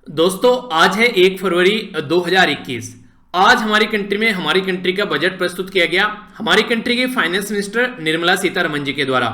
दोस्तों आज है 1 फरवरी 2021। आज हमारी कंट्री में हमारी कंट्री का बजट प्रस्तुत किया गया हमारी कंट्री के फाइनेंस मिनिस्टर निर्मला सीतारमण जी के द्वारा।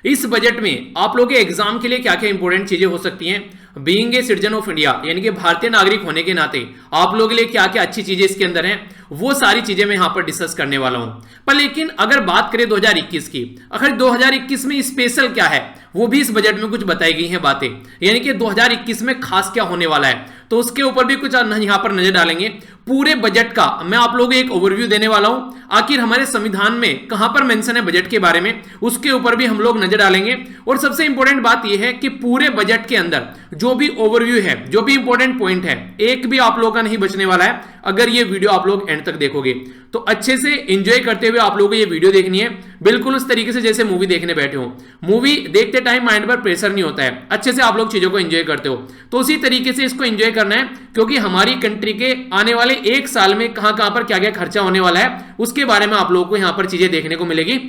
इस बजट में आप लोगों के एग्जाम के लिए क्या क्या इंपॉर्टेंट चीजें हो सकती हैं, being a citizen of India यानी कि भारतीय नागरिक होने के नाते आप लोगों के लिए क्या क्या अच्छी चीजें इसके अंदर हैं, वो सारी चीजें मैं यहां पर डिस्कस करने वाला हूं। पर लेकिन अगर बात करें 2021 की, अगर 2021 में स्पेशल क्या है वो भी इस बजट में कुछ बताई गई हैं बातें, यानी कि 2021 में खास क्या होने वाला है, तो उसके ऊपर भी कुछ यहां पर नजर डालेंगे। पूरे बजट का मैं आप लोगों को एक ओवरव्यू देने वाला हूं। आखिर हमारे संविधान में कहां पर मेंशन है बजट के बारे में, उसके ऊपर भी हम लोग नजर डालेंगे। और सबसे इंपॉर्टेंट बात यह है कि पूरे बजट के अंदर जो भी ओवरव्यू है, जो भी इंपॉर्टेंट पॉइंट है, एक भी आप लोगों का नहीं बचने वाला है अगर ये वीडियो आप लोग एंड तक देखोगे। तो अच्छे से एंजॉय करते हुए आप लोगों को ये वीडियो देखनी है, बिल्कुल उस तरीके से जैसे मूवी देखने बैठे हो। मूवी देखते टाइम माइंड पर प्रेशर नहीं होता है, अच्छे से आप लोग चीजों को एंजॉय करते हो, तो उसी तरीके से इसको एंजॉय करना है। क्योंकि हमारी कंट्री के आने वाले एक साल में कहां कहां पर क्या क्या खर्चा होने वाला है उसके बारे में आप लोगों को यहां पर चीजें देखने को मिलेगी।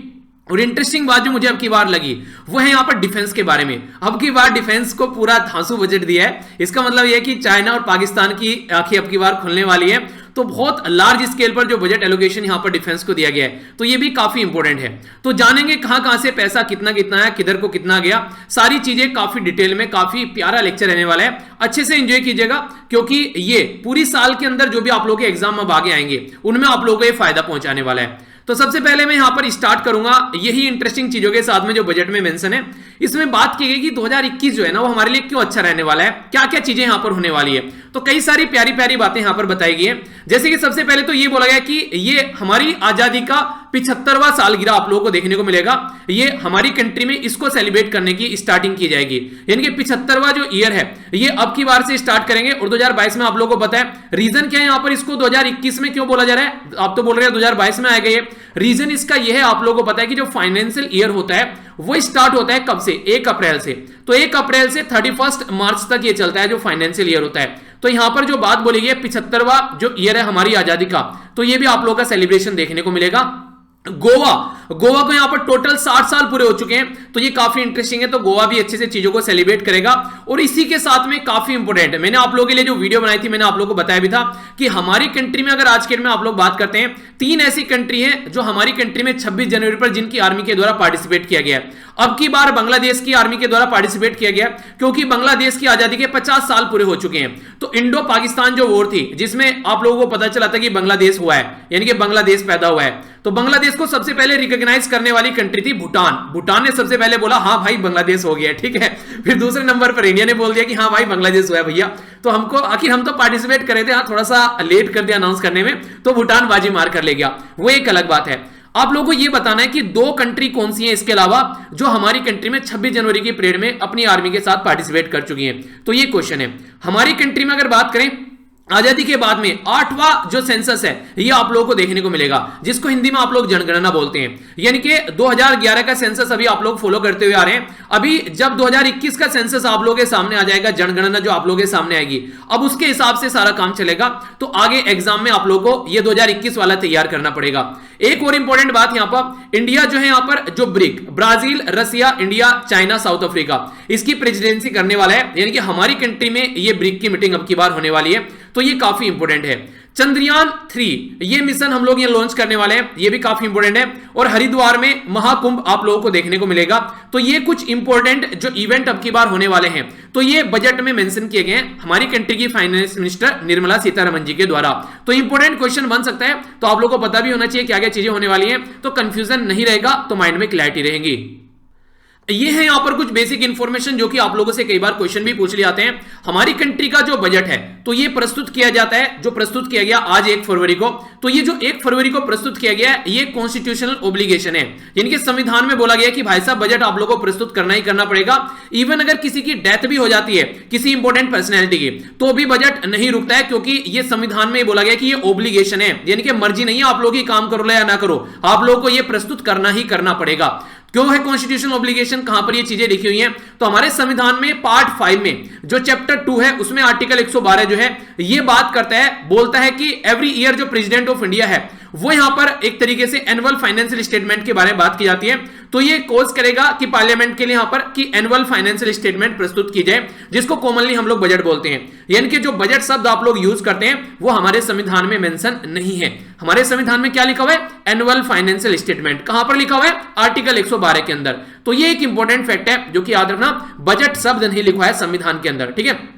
और इंटरेस्टिंग बात जो मुझे अब की बार लगी वो है यहाँ पर डिफेंस के बारे में। अब की बार डिफेंस को पूरा धांसू बजट दिया है। इसका मतलब यह है कि चाइना और पाकिस्तान की आंखें अब की बार खुलने वाली है, तो बहुत लार्ज स्केल पर जो बजट एलोकेशन यहां पर डिफेंस को दिया गया है, तो ये भी काफी इंपॉर्टेंट है। तो जानेंगे कहां कहां से पैसा कितना कितना है, किधर को कितना गया, सारी चीजें काफी डिटेल में, काफी प्यारा लेक्चर रहने वाला है। अच्छे से एंजॉय कीजिएगा क्योंकि ये पूरी साल के अंदर जो भी आप लोगों के एग्जाम अब आगे आएंगे उनमें आप लोगों को ये फायदा पहुंचाने वाला है। तो सबसे पहले मैं यहां पर स्टार्ट करूंगा यही इंटरेस्टिंग चीजों के साथ में जो बजट में मेंशन है। इसमें बात की गई कि 2021 जो है ना वो हमारे लिए क्यों अच्छा रहने वाला है, क्या क्या चीजें यहां पर होने वाली है। तो कई सारी प्यारी प्यारी बातें यहां पर बताई गई है। जैसे कि सबसे पहले तो ये बोला गया कि ये हमारी आजादी का 75वां सालगिरह आप लोगों को देखने को मिलेगा। ये हमारी कंट्री में इसको सेलिब्रेट करने की स्टार्टिंग की जाएगी, यानी कि 75वां जो ईयर है ये अब की बार से स्टार्ट करेंगे। और 2022 में आप लोगों को पता है रीजन क्या है यहां पर इसको 2021 में क्यों बोला जा रहा है। आप तो बोल रहे हैं 2022 में आएगा, ये रीजन इसका यह है, आप लोगों को पता है कि जो फाइनेंशियल ईयर होता है वो स्टार्ट होता है कब से, 1 अप्रैल से। तो 1 अप्रैल से 31 मार्च तक ये चलता है जो फाइनेंशियल ईयर होता है। तो यहां पर जो बात बोली गई है 75वां जो ईयर है हमारी आजादी का, तो ये भी आप लोगों का सेलिब्रेशन देखने को मिलेगा। गोवा को यहां पर टोटल 60 साल पूरे हो चुके हैं, तो ये काफी इंटरेस्टिंग है। तो गोवा भी अच्छे से चीजों को सेलिब्रेट करेगा। और इसी के साथ में काफी इंपॉर्टेंट है, मैंने आप लोगों के लिए जो वीडियो बनाई थी मैंने आप लोगों को बताया भी था कि हमारी कंट्री में अगर आज के डेट में आप लोग बात करते हैं 3 ऐसी कंट्री हैं जो हमारी कंट्री में 26 जनवरी पर जिनकी आर्मी के द्वारा पार्टिसिपेट किया गया। अब की बार बांग्लादेश की आर्मी के द्वारा पार्टिसिपेट किया गया क्योंकि बांग्लादेश की आजादी के 50 साल पूरे हो चुके हैं। तो इंडो पाकिस्तान जो वॉर थी जिसमें आप लोगों को पता चला था कि बांग्लादेश हुआ है, यानी कि बांग्लादेश पैदा हुआ है, तो बांग्लादेश को सबसे पहले रिकॉग्नाइज करने वाली कंट्री थी भूटान ने सबसे पहले बोला हाँ भाई बांग्लादेश हो गया, ठीक है। फिर दूसरे नंबर पर इंडिया ने बोल दिया कि हाँ भाई बांग्लादेश हुआ है भैया। तो हमको आखिर हम तो पार्टिसिपेट कर रहे थे, हाँ थोड़ा सा लेट कर दिया अनाउंस करने में, तो भूटान बाजी मार कर ले गया, वो एक अलग बात है। आप लोगों को यह बताना है कि 2 कंट्री कौन सी हैं इसके अलावा जो हमारी कंट्री में 26 जनवरी की परेड में अपनी आर्मी के साथ पार्टिसिपेट कर चुकी हैं। तो ये क्वेश्चन है। हमारी कंट्री में अगर बात करें आजादी के बाद में 8वां जो सेंसस है ये आप लोगों को देखने को मिलेगा, जिसको हिंदी में आप लोग जनगणना बोलते हैं। यानी कि 2011 का सेंसस अभी आप लोग फॉलो करते हुए आ रहे हैं। अभी जब 2021 का सेंसस आप लोगों के सामने आ जाएगा, जनगणना जो आप लोगों के सामने आएगी, अब उसके हिसाब से सारा काम चलेगा। तो आगे एग्जाम में आप लोगों को ये 2021 वाला तैयार करना पड़ेगा। एक और इंपॉर्टेंट बात यहां पर, इंडिया जो है यहां पर जो ब्रिक, ब्राजील, रसिया, इंडिया, चाइना, साउथ अफ्रीका, इसकी प्रेसिडेंसी करने वाला है। यानी कि हमारी कंट्री में ये ब्रिक की मीटिंग अब की बार होने वाली है, तो ये काफी इंपॉर्टेंट है। चंद्रयान 3 ये मिशन हम लोग ये लॉन्च करने वाले हैं, ये भी काफी इंपॉर्टेंट है। और हरिद्वार में महाकुंभ आप लोगों को देखने को मिलेगा। तो ये कुछ इंपॉर्टेंट जो इवेंट अब की बार होने वाले हैं, तो ये बजट में मेंशन किए गए हैं हमारी कंट्री की फाइनेंस मिनिस्टर निर्मला सीतारमण जी के द्वारा। तो इंपॉर्टेंट क्वेश्चन बन सकता है, तो आप लोगों को पता भी होना चाहिए क्या क्या चीजें होने वाली हैं, तो कंफ्यूजन नहीं रहेगा, तो माइंड में क्लैरिटी रहेगी। ये है यहां पर कुछ बेसिक इंफॉर्मेशन जो कि आप लोगों से कई बार क्वेश्चन भी पूछ लिए जाते हैं। हमारी कंट्री का जो बजट है तो ये प्रस्तुत किया जाता है, जो प्रस्तुत किया गया आज 1 फरवरी को। तो ये जो 1 फरवरी को प्रस्तुत किया गया है ये कॉन्स्टिट्यूशनल ओब्लिगेशन है, यानी कि संविधान में बोला गया कि भाई साहब बजट आप लोगों को प्रस्तुत करना ही करना पड़ेगा। इवन अगर किसी की डेथ भी हो जाती है किसी इंपॉर्टेंट पर्सनैलिटी की, तो भी बजट नहीं रुकता है, क्योंकि ये संविधान में बोला गया कि ये ओब्लिगेशन है, यानी कि मर्जी नहीं है आप लोग ही काम करो या ना करो, आप लोगों को ये प्रस्तुत करना ही करना पड़ेगा। क्यों है कॉन्स्टिट्यूशनल ऑब्लिगेशन, कहां पर ये चीजें लिखी हुई हैं, तो हमारे संविधान में पार्ट 5 में जो चैप्टर 2 है उसमें आर्टिकल 112 जो है ये बात करता है, बोलता है कि एवरी ईयर जो प्रेसिडेंट ऑफ इंडिया है वो यहां पर एक तरीके से एनुअल फाइनेंशियल स्टेटमेंट के बारे में बात की जाती है। तो ये कोर्स करेगा कि पार्लियामेंट के लिए यहां पर कि एनुअल फाइनेंशियल स्टेटमेंट प्रस्तुत की जाए, जिसको कॉमनली हम लोग बजट बोलते हैं। यानी कि जो बजट शब्द आप लोग यूज करते हैं वो हमारे संविधान में मेंशन नहीं है। हमारे संविधान में क्या लिखा हुआ है? Annual financial statement. कहां पर लिखा हुआ है? आर्टिकल 112 के अंदर। तो ये एक इंपॉर्टेंट फैक्ट है जो कि याद रखना, बजट शब्द नहीं लिखा है संविधान के अंदर, ठीक है।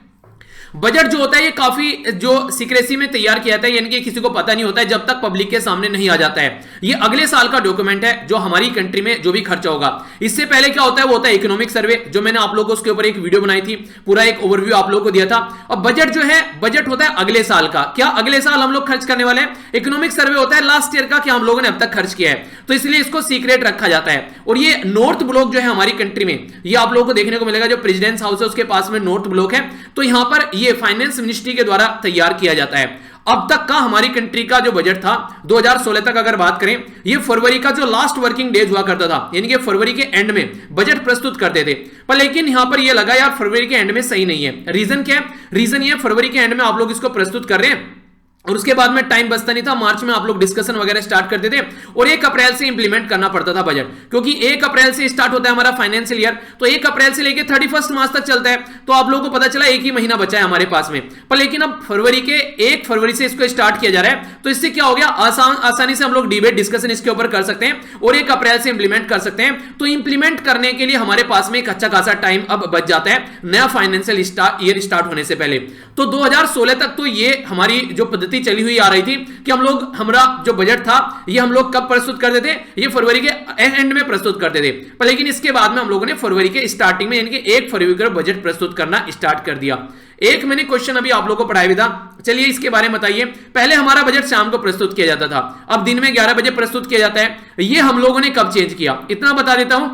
बजट जो होता है ये काफी जो सीक्रेसी में तैयार किया जाता है, यानी कि किसी को पता नहीं होता है जब तक पब्लिक के सामने नहीं आ जाता है। ये अगले साल का डॉक्यूमेंट है जो हमारी कंट्री में जो भी खर्चा होगा। इससे पहले क्या होता है? वो होता है इकोनॉमिक सर्वे, जो मैंने आप लोगों को उसके ऊपर एक वीडियो बनाई थी, पूरा एक ओवरव्यू आप लोगों को दिया था। और बजट जो है, बजट होता है अगले साल का। क्या अगले साल हम लोग खर्च करने वाले हैं? इकोनॉमिक सर्वे होता है लास्ट ईयर का, कि हम लोगों ने अब तक खर्च किया है। तो इसलिए इसको सीक्रेट रखा जाता है। और ये नॉर्थ ब्लॉक जो है हमारी कंट्री में, ये आप लोगों को देखने को मिलेगा, जो प्रेसिडेंट्स हाउस है उसके पास में नॉर्थ ब्लॉक है। तो यहां पर ये फाइनेंस के द्वारा तैयार किया जाता है। अब तक का हमारी कंट्री का जो बजट था 2016 तक अगर बात करें, ये फरवरी का जो लास्ट वर्किंग डेज हुआ करता था, यानी कि फरवरी के एंड में बजट प्रस्तुत करते थे। पर लेकिन यहां पर ये लगा यार फरवरी के एंड में सही नहीं है। रीजन क्या है? रीजन ये फरवरी के एंड में आप लोग इसको प्रस्तुत कर रहे हैं और उसके बाद में टाइम बचता नहीं था। मार्च में आप लोग डिस्कशन वगैरह स्टार्ट करते थे और 1 अप्रैल से इंप्लीमेंट करना पड़ता था बजट, क्योंकि 1 अप्रैल से स्टार्ट होता है हमारा फाइनेंशियल ईयर। तो 1 अप्रैल से लेकर 31 मार्च तक चलता है। तो आप लोगों को पता चला 1 ही महीना बचा है हमारे पास में। पर लेकिन अब फरवरी के 1 फरवरी से इसको स्टार्ट किया जा रहा है। तो इससे क्या हो गया? आसानी से हम लोग डिबेट डिस्कशन इसके ऊपर कर सकते हैं और 1 अप्रैल से इंप्लीमेंट कर सकते हैं। तो इंप्लीमेंट करने के लिए हमारे पास में एक अच्छा खासा टाइम अब बच जाता है नया फाइनेंशियल ईयर स्टार्ट होने से पहले। तो 2016 तक तो ये हमारी जो पद्धति चली हुई आ रही थी कि हम लोग, हमारा जो बजट था ये हम लोग कब प्रस्तुत करते थे? ये फरवरी के एंड में प्रस्तुत करते थे। पर लेकिन इसके बाद में हम लोगों ने फरवरी के स्टार्टिंग में, यानी कि 1 फरवरी को बजट प्रस्तुत करना स्टार्ट कर दिया। एक मैंने क्वेश्चन अभी आप लोगों को पढ़ाया भी था, चलिए इसके बारे में बताइए। पहले हमारा बजट शाम को प्रस्तुत किया जाता था, अब दिन में 11 बजे प्रस्तुत किया जाता है। ये हम लोगों ने कब चेंज किया? इतना बता देता हूं,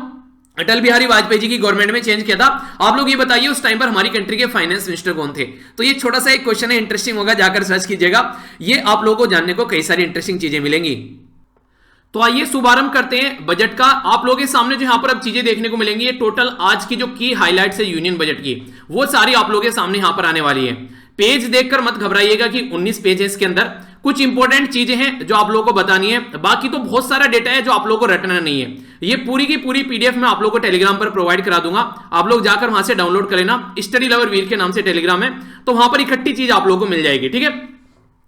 अटल बिहारी वाजपेयी जी की गवर्नमेंट में चेंज किया था। आप लोग ये बताइए उस टाइम पर हमारी कंट्री के फाइनेंस मिनिस्टर कौन थे? तो ये छोटा सा एक क्वेश्चन है, इंटरेस्टिंग होगा, जाकर सर्च कीजिएगा। ये आप लोगों को जानने को कई सारी इंटरेस्टिंग चीजें मिलेंगी। तो आइए शुभारंभ करते हैं बजट का। आप लोगों के सामने जो यहां पर अब चीजें देखने को मिलेंगी, ये टोटल आज की जो की हाईलाइट्स है यूनियन बजट की, वो सारी आप लोगों के सामने यहां पर आने वाली है। पेज देखकर मत घबराइएगा कि 19 पेज है इसके अंदर। कुछ इंपॉर्टेंट चीजें हैं जो आप लोगों को बतानी है, बाकी तो बहुत सारा डेटा है जो आप लोगों को रटना नहीं है। ये पूरी की पूरी पीडीएफ मैं आप लोगों को टेलीग्राम पर प्रोवाइड करा दूंगा, आप लोग जाकर वहां से डाउनलोड कर लेना। स्टडी लवर वीर के नाम से टेलीग्राम है, तो वहां पर इकट्ठी चीज आप लोगों को मिल जाएगी, ठीक है।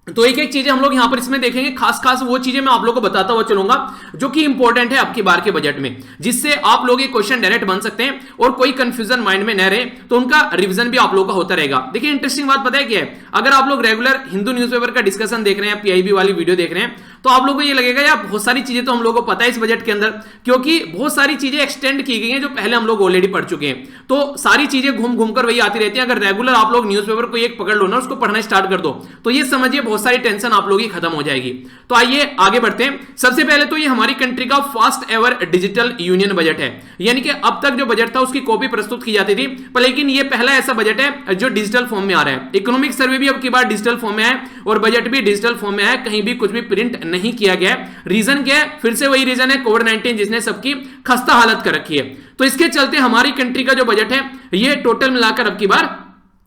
तो एक एक चीजें हम लोग यहां पर इसमें देखेंगे, खास वो चीजें मैं आप लोगों को बताता हुआ चलूंगा जो कि इंपॉर्टेंट है आपकी बार के बजट में, जिससे आप लोग ये क्वेश्चन डायरेक्ट बन सकते हैं और कोई कंफ्यूजन माइंड में न रहे, तो उनका रिवीजन भी आप लोगों का होता रहेगा। देखिए इंटरेस्टिंग बात पता है क्या है, अगर आप लोग रेगुलर हिंदू न्यूज़पेपर का डिस्कशन देख रहे हैं, पीआईबी वाली वीडियो देख रहे हैं, तो आप लोगों को ये लगेगा यार बहुत सारी चीजें तो हम लोगों को पता है इस बजट के अंदर, क्योंकि बहुत सारी चीजें एक्सटेंड की गई हैं जो पहले हम लोग ऑलरेडी पढ़ चुके हैं। तो सारी चीजें घूम घूम कर वही आती रहती है। अगर रेगुलर आप लोग न्यूज़पेपर को एक पकड़ लो ना, उसको पढ़ना स्टार्ट कर दो, तो ये समझिए बहुत सारी टेंशन आप लोग की खत्म हो जाएगी। तो आइए आगे बढ़ते हैं। सबसे पहले तो ये हमारी कंट्री का first ever digital union budget है, यानी कि अब तक जो बजट था उसकी कॉपी प्रस्तुत की जाती थी, पर लेकिन ये पहला ऐसा बजट है जो डिजिटल फॉर्म में आ रहा है। इकोनॉमिक सर्वे भी अब की बार डिजिटल फॉर्म में है और बजट भी डिजिटल फॉर्म में है, कहीं भी कुछ भी प्रिंट नहीं किया गया है। रीजन क्या है? फिर से वही रीजन है, कोविड-19 जिसने सबकी खस्ता हालत कर रखी है। तो इसके चलते हमारी कंट्री का जो बजट है ये टोटल मिलाकर अब की बार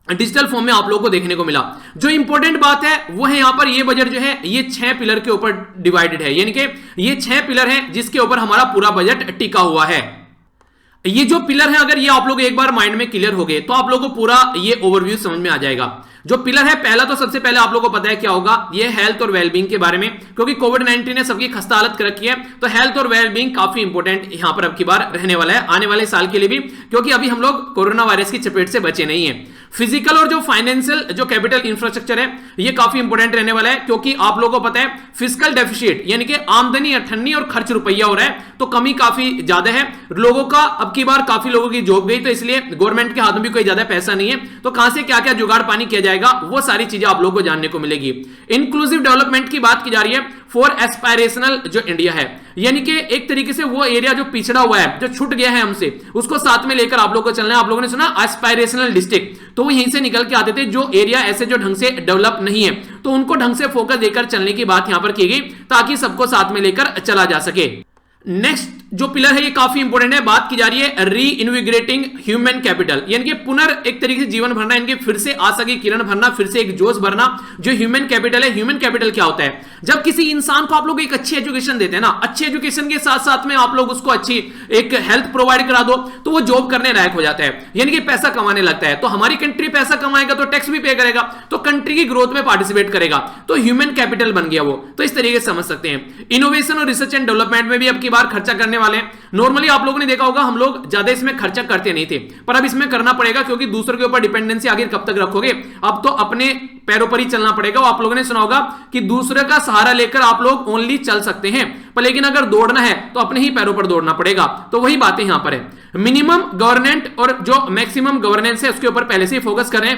डिजिटल फॉर्म में आप लोगों को देखने को मिला। जो इंपॉर्टेंट बात है वो है यहां पर ये बजट जो है ये 6 पिलर के ऊपर डिवाइडेड है, यानी कि ये 6 पिलर हैं जिसके ऊपर हमारा पूरा बजट टिका हुआ है। ये जो पिलर है अगर ये आप लोग एक बार माइंड में क्लियर हो गए तो आप लोगों को पूरा ये ओवरव्यू समझ में आ जाएगा। जो पिलर है पहला, तो सबसे पहले आप लोगों को पता है क्या होगा, ये हेल्थ और वेलबींग के बारे में, क्योंकि कोविड-19 ने सबकी खस्ता हालत कर रखी है, तो हेल्थ और वेलबींग काफी इंपॉर्टेंट यहां पर अब की बार रहने वाला है आने वाले साल के लिए भी, क्योंकि अभी हम लोग कोरोना वायरस की चपेट से बचे नहीं है। फिजिकल और जो फाइनेंशियल जो कैपिटल इंफ्रास्ट्रक्चर है ये काफी इंपॉर्टेंट रहने वाला है, क्योंकि आप लोगों को पता है फिजिकल डेफिसिट यानी कि आमदनी अठन्नी और खर्च रुपया हो रहा है, तो कमी काफी ज्यादा है लोगों का। अब की बार काफी लोगों की जॉब गई, तो इसलिए गवर्नमेंट के हाथ में भी कोई ज्यादा पैसा नहीं है, तो कहां से क्या क्या जुगाड़ पानी किया जाएगा वो सारी चीजें आप लोगों को जानने को मिलेगी। इंक्लूसिव डेवलपमेंट की बात की जा रही है फॉर एस्पायरेशनल जो इंडिया है, यानी कि एक तरीके से वो एरिया जो पिछड़ा हुआ है, जो छूट गया है हमसे, उसको साथ में लेकर आप लोगों को चलना है। आप लोगों ने सुना एस्पायरेशनल डिस्ट्रिक्ट, तो वो यहीं से निकल के आते थे जो एरिया ऐसे जो ढंग से डेवलप नहीं है, तो उनको ढंग से फोकस देकर चलने की बात यहां पर की गई ताकि सबको साथ में लेकर चला जा सके। नेक्स्ट जो पिलर है ये काफी इंपॉर्टेंट है। बात की जा रही है री इन्विग्रेटिंग ह्यूमन कैपिटल, यानी कि एक तरीके से जीवन भरना, यानी कि फिर से आशा की किरण भरना, फिर से एक जोश भरना। जो ह्यूमन कैपिटल है, ह्यूमन कैपिटल क्या होता है? जब किसी इंसान को आप लोग एक अच्छी एजुकेशन देते हैं ना, अच्छी एजुकेशन के साथ साथ में आप लोग उसको अच्छी एक हेल्थ प्रोवाइड करा दो तो वो जॉब करने लायक हो जाता है, यानी कि पैसा कमाने लगता है। तो हमारी कंट्री पैसा कमाएगा तो टैक्स भी पे करेगा, तो कंट्री की ग्रोथ में पार्टिसिपेट करेगा, तो ह्यूमन कैपिटल बन गया वो। तो इस तरीके से समझ सकते हैं। इनोवेशन और रिसर्च एंड डेवलपमेंट में भी अब की बार खर्चा करने वाले हैं। नॉर्मली आप लोगों ने देखा होगा हम लोग ज्यादा इसमें खर्चा करते नहीं थे, पर अब इसमें करना पड़ेगा, क्योंकि दूसरों के ऊपर डिपेंडेंसी आगे कब तक रखोगे? अब तो अपने पैरों पर ही चलना पड़ेगा। आप लोगों ने सुना होगा कि दूसरे का सहारा लेकर आप लोग ओनली चल सकते हैं, पर लेकिन अगर दौड़ना है तो अपने ही पैरों पर दौड़ना पड़ेगा। तो वही बातें यहां पर है। मिनिमम गवर्नेंट और जो मैक्सिमम गवर्नेंस है उसके ऊपर पहले से फोकस करें,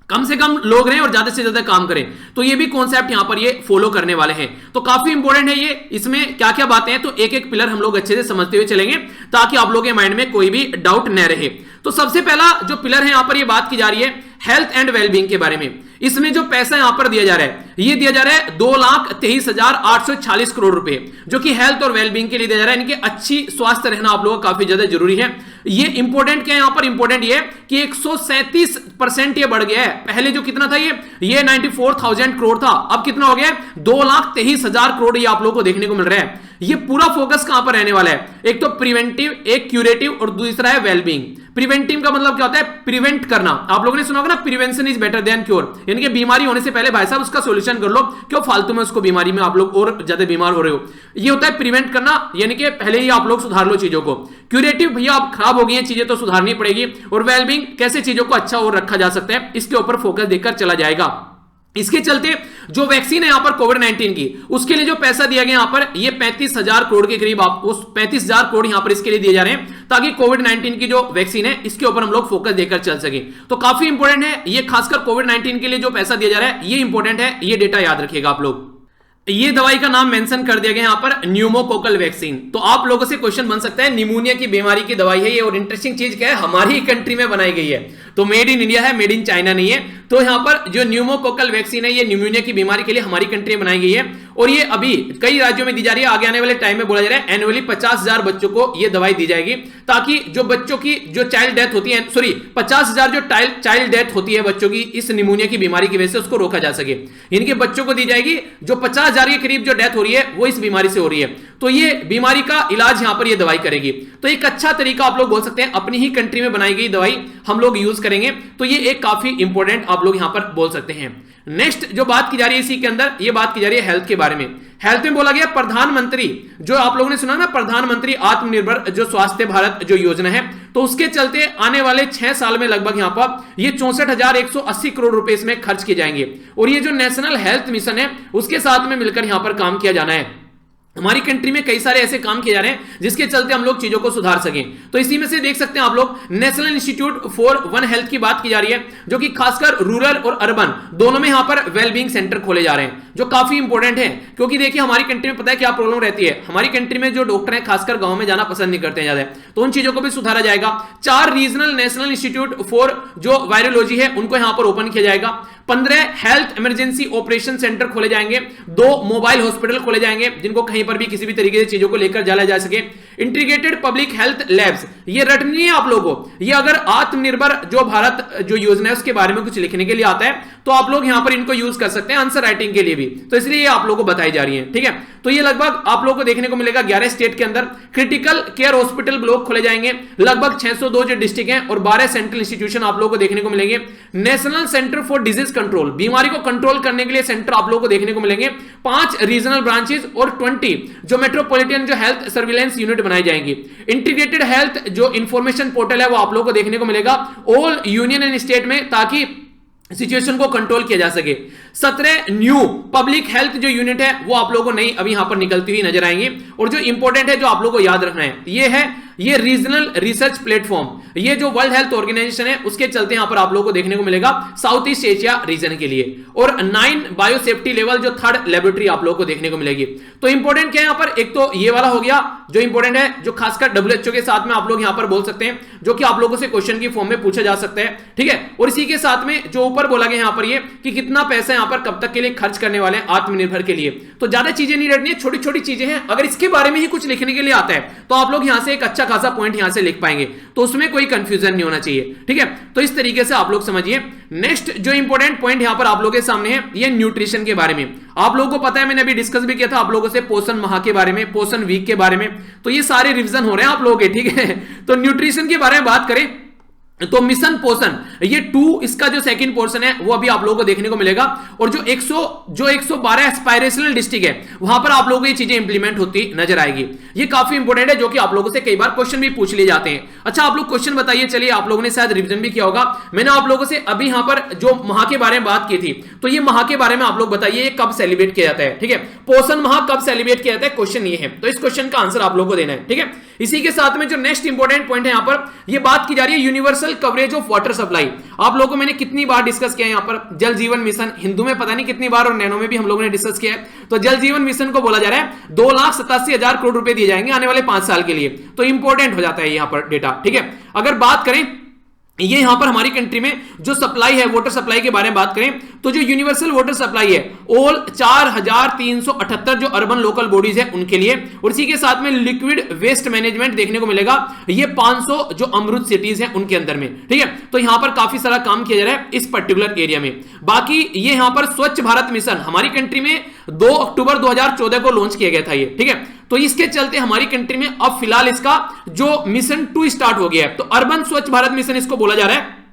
कम से कम लोग रहें और ज्यादा से ज्यादा काम करें। तो ये भी कॉन्सेप्ट यहां पर ये फॉलो करने वाले हैं। तो काफी इंपॉर्टेंट है ये। इसमें क्या क्या बातें हैं तो एक एक पिलर हम लोग अच्छे से समझते हुए चलेंगे, ताकि आप लोगों के माइंड में कोई भी डाउट न रहे। तो सबसे पहला जो पिलर है यहां पर ये बात की जा रही है हेल्थ एंड वेलबींग के बारे में। इसमें जो पैसा यहां पर दिया जा रहा है, ये दिया जा रहा है 2,23,846 करोड़ रुपए, जो कि हेल्थ और वेलबींग के लिए दिया जा रहा है। इनकी अच्छी स्वास्थ्य रहना आप लोगों को काफी ज्यादा जरूरी है। ये इंपॉर्टेंट क्या है यहां पर? इंपॉर्टेंट ये कि 137% ये बढ़ गया है। पहले जो कितना था ये 94,000 करोड़ था, अब कितना हो गया है? 2,23,000 करोड़ ये आप लोगों को देखने को मिल रहा है। ये पूरा फोकस कहां पर रहने वाला है? एक तो प्रिवेंटिव, एक क्यूरेटिव और दूसरा है वेलबींग। प्रिवेंटिव का मतलब क्या होता है? प्रिवेंट करना। आप लोगों ने सुना होगा ना, prevention is better than cure, यानी कि बीमारी होने से पहले भाई साहब उसका सॉल्यूशन कर लो, क्यों फालतू में उसको बीमारी में आप लोग और ज्यादा बीमार हो रहे हो। ये होता है प्रिवेंट करना, यानी कि पहले ही आप लोग सुधार लो चीजों को। क्यूरेटिव, भैया आप खराब हो गई हैं चीजें तो सुधारनी पड़ेगी। और वेलबींग, कैसे चीजों को अच्छा और रखा जा सकता है, इसके ऊपर फोकस देकर चला जाएगा। इसके चलते जो वैक्सीन है यहां पर कोविड-19 की, उसके लिए जो पैसा दिया गया यहां पर ये 35,000 करोड़ के करीब, आप उस 35,000 करोड़ यहां पर इसके लिए दिए जा रहे हैं, ताकि कोविड-19 की जो वैक्सीन है इसके ऊपर हम लोग फोकस देकर चल सके। तो काफी इंपॉर्टेंट है ये, खासकर कोविड-19 के लिए जो पैसा दिया जा रहा है ये इंपॉर्टेंट है, ये डेटा याद रखिएगा आप लोग। ये दवाई का नाम मेंशन कर दिया गया यहां पर न्यूमोकोकल वैक्सीन। तो आप लोगों से क्वेश्चन बन सकता है, निमोनिया की बीमारी की दवाई है ये, और इंटरेस्टिंग चीज क्या है, हमारी कंट्री में बनाई गई है, तो मेड इन इंडिया है, मेड इन चाइना नहीं है। तो यहां पर जो न्यूमोकोकल वैक्सीन है ये निमोनिया की बीमारी के लिए हमारी कंट्री में बनाई गई है, और ये अभी कई राज्यों में दी जा रही है। आगे आने वाले टाइम में बोला जा रहा है एनुअली 50,000 बच्चों को ये दवाई दी जाएगी, ताकि जो बच्चों की जो चाइल्ड डेथ होती है, सॉरी 50,000 जो चाइल्ड डेथ होती है बच्चों की इस निमोनिया की बीमारी की वजह से, उसको रोका जा सके। इनके बच्चों को दी जाएगी। जो 50,000 के करीब जो डेथ हो रही है वो इस बीमारी से हो रही है, तो ये बीमारी का इलाज यहां पर ये दवाई करेगी। तो एक अच्छा तरीका आप लोग बोल सकते हैं, अपनी ही कंट्री में बनाई गई दवाई हम लोग यूज करेंगे, तो ये एक काफी इंपॉर्टेंट आप लोग यहां पर बोल सकते हैं। नेक्स्ट जो बात की जा रही है इसी के अंदर, ये बात की जा रही है हेल्थ के बारे में। हेल्थ में बोला गया प्रधानमंत्री, जो आप लोगों ने सुना ना, प्रधानमंत्री आत्मनिर्भर जो स्वास्थ्य भारत जो योजना है, तो उसके चलते आने वाले 6 साल में लगभग यहां पर ये 64,180 करोड़ रुपए इसमें खर्च किए जाएंगे। और ये जो नेशनल हेल्थ मिशन है उसके साथ में मिलकर यहां पर काम किया जाना है। हमारी कंट्री में कई सारे ऐसे काम किए जा रहे हैं जिसके चलते हम लोग चीजों को सुधार सकें। तो इसी में से देख सकते हैं आप लोग, national institute for one health की बात की जा रही है, जो कि खासकर रूरल और अर्बन दोनों में यहां पर वेलबींग सेंटर खोले जा रहे हैं, जो काफी इंपॉर्टेंट है। क्योंकि देखिए हमारी कंट्री में पता है क्या प्रॉब्लम रहती है, हमारी कंट्री में जो डॉक्टर हैं खासकर गांव में जाना पसंद नहीं करते हैं ज्यादा, तो उन चीजों को भी सुधारा जाएगा। 4 रीजनल नेशनल इंस्टीट्यूट फॉर जो वायरोलॉजी है उनको यहां पर ओपन किया जाएगा। 15 हेल्थ इमरजेंसी ऑपरेशन सेंटर खोले जाएंगे। 2 मोबाइल हॉस्पिटल खोले जाएंगे, जिनको कहीं पर भी किसी भी तरीके से चीजों को लेकर जाया जा सके। इंटीग्रेटेड पब्लिक हेल्थ लैब्स, ये रटनी है आप लोगों को। ये अगर आत्मनिर्भर जो भारत जो योजना है उसके बारे में कुछ लिखने के लिए आता है तो आप लोग यहां पर इनको यूज कर सकते हैं आंसर राइटिंग के लिए भी, तो इसलिए ये आप लोगों को बताई जा रही है। ठीक है, तो ये लगभग आप लोगों को देखने को मिलेगा 11 स्टेट के अंदर। क्रिटिकल केयर हॉस्पिटल ब्लॉक खोले जाएंगे, लगभग 602 जो डिस्ट्रिक्ट हैं, और 12 सेंट्रल इंस्टीट्यूशन आप लोगों को देखने को मिलेंगे। National centre for disease control, बीमारी को कंट्रोल करने के लिए सेंटर आप लोगों को देखने को मिलेंगे। 5 रीजनल ब्रांचेस और 20 जो मेट्रोपॉलिटन जो हेल्थ सर्विलेंस यूनिट बनाई जाएंगी। इंटीग्रेटेड हेल्थ जो इंफॉर्मेशन पोर्टल है वो आप लोगों को देखने को मिलेगा ऑल यूनियन एंड स्टेट में, ताकि सिचुएशन को कंट्रोल किया जा सके। 17 न्यू पब्लिक हेल्थ जो यूनिट है वो आप लोगों को नई अभी यहां पर निकलती हुई नजर आएंगी। और जो इंपॉर्टेंट है जो आप लोगों को याद रखना है ये है ये रीजनल रिसर्च प्लेटफॉर्म, ये जो वर्ल्ड हेल्थ ऑर्गेनाइजेशन है उसके चलते यहां पर आप लोगों को देखने को मिलेगा साउथ ईस्ट एशिया रीजन के लिए। और 9 बायोसेफ्टी लेवल जो थर्ड लेबोरेटरी आप लोगों को देखने को मिलेगी। तो इंपॉर्टेंट क्या है यहां पर, एक तो ये वाला हो गया जो इंपॉर्टेंट है, जो खासकर WHO के साथ में आप लोग यहां पर बोल सकते हैं, जो कि आप लोगों से क्वेश्चन की फॉर्म में पूछा जा सकता है, ठीक है। और इसी के साथ में जो ऊपर बोला गया यहां पर ये कि कितना पैसा यहां पर कब तक के लिए खर्च करने वाले हैं आत्मनिर्भर के लिए। तो ज्यादा चीजें नहीं रटनी है, छोटी छोटी चीजें हैं। अगर इसके बारे में ही कुछ लिखने के लिए आता है तो आप लोग यहां से एक अच्छा खासा पॉइंट यहां से लिख पाएंगे, तो उसमें कोई कंफ्यूजन नहीं होना चाहिए, ठीक है। तो इस तरीके से आप लोग समझिए। नेक्स्ट जो इंपॉर्टेंट पॉइंट यहां पर आप लोगों के सामने है, ये न्यूट्रिशन के बारे में। आप लोगों को पता है, मैंने अभी डिस्कस भी किया था आप लोगों से पोषण माह के बारे में, पोषण वीक के बारे में, तो ये सारे रिवीजन हो रहे हैं आप लोगों के, ठीक है। तो न्यूट्रिशन के बारे में बात करें तो मिशन पोषण, ये 2 इसका जो सेकंड पोर्शन है वो अभी आप लोगों को देखने को मिलेगा। और जो 112 एस्पायरेशनल डिस्ट्रिक्ट है वहां पर आप लोगों को ये चीजें इंप्लीमेंट होती नजर आएगी। ये काफी इंपॉर्टेंट है, जो कि आप लोगों से कई बार क्वेश्चन भी पूछ लिए जाते हैं। अच्छा आप लोग क्वेश्चन बताइए, चलिए आप लोगों ने शायद रिवीजन भी किया होगा, मैंने आप लोगों से अभी यहां पर जो माह के बारे में बात की थी, तो ये माह के बारे में आप लोग बताइए ये कब सेलिब्रेट किया जाता है, ठीक है। पोषण माह कब सेलिब्रेट किया जाता है, क्वेश्चन ये है, तो इस क्वेश्चन का आंसर आप लोगों को देना है, ठीक है। इसी के साथ में जो नेक्स्ट इंपॉर्टेंट पॉइंट है यहां पर, ये बात की जा रही है universal coverage of water supply. आप लोगों को मैंने कितनी बार डिस्कस किया है यहां पर, जल जीवन मिशन, हिंदू में पता नहीं कितनी बार और नैनो में भी हम लोगों ने डिस्कस किया है। तो जल जीवन मिशन को बोला जा रहा है 2,87,000 करोड़ रुपए दिए जाएंगे आने वाले 5 साल के लिए। तो इंपॉर्टेंट हो जाता है यहां पर डेटा, ठीक है। अगर बात करें ये यहां पर हमारी कंट्री में जो सप्लाई है, वाटर सप्लाई के बारे में बात करें तो जो यूनिवर्सल वाटर सप्लाई है ऑल 4,378 जो अर्बन लोकल बॉडीज है उनके लिए, और इसी के साथ में लिक्विड वेस्ट मैनेजमेंट देखने को मिलेगा ये 500 जो अमृत सिटीज हैं उनके अंदर में, ठीक है। तो यहां पर काफी सारा काम किया जा रहा है इस पर्टिकुलर एरिया में। बाकी ये यहां पर स्वच्छ भारत मिशन हमारी कंट्री में 2 अक्टूबर 2014 को लॉन्च किया गया था ये, ठीक है। तो इसके चलते हमारी कंट्री में अब फिलहाल इसका जो मिशन 2 स्टार्ट हो गया है, तो अर्बन स्वच्छ भारत मिशन इसको बोला जा रहा है,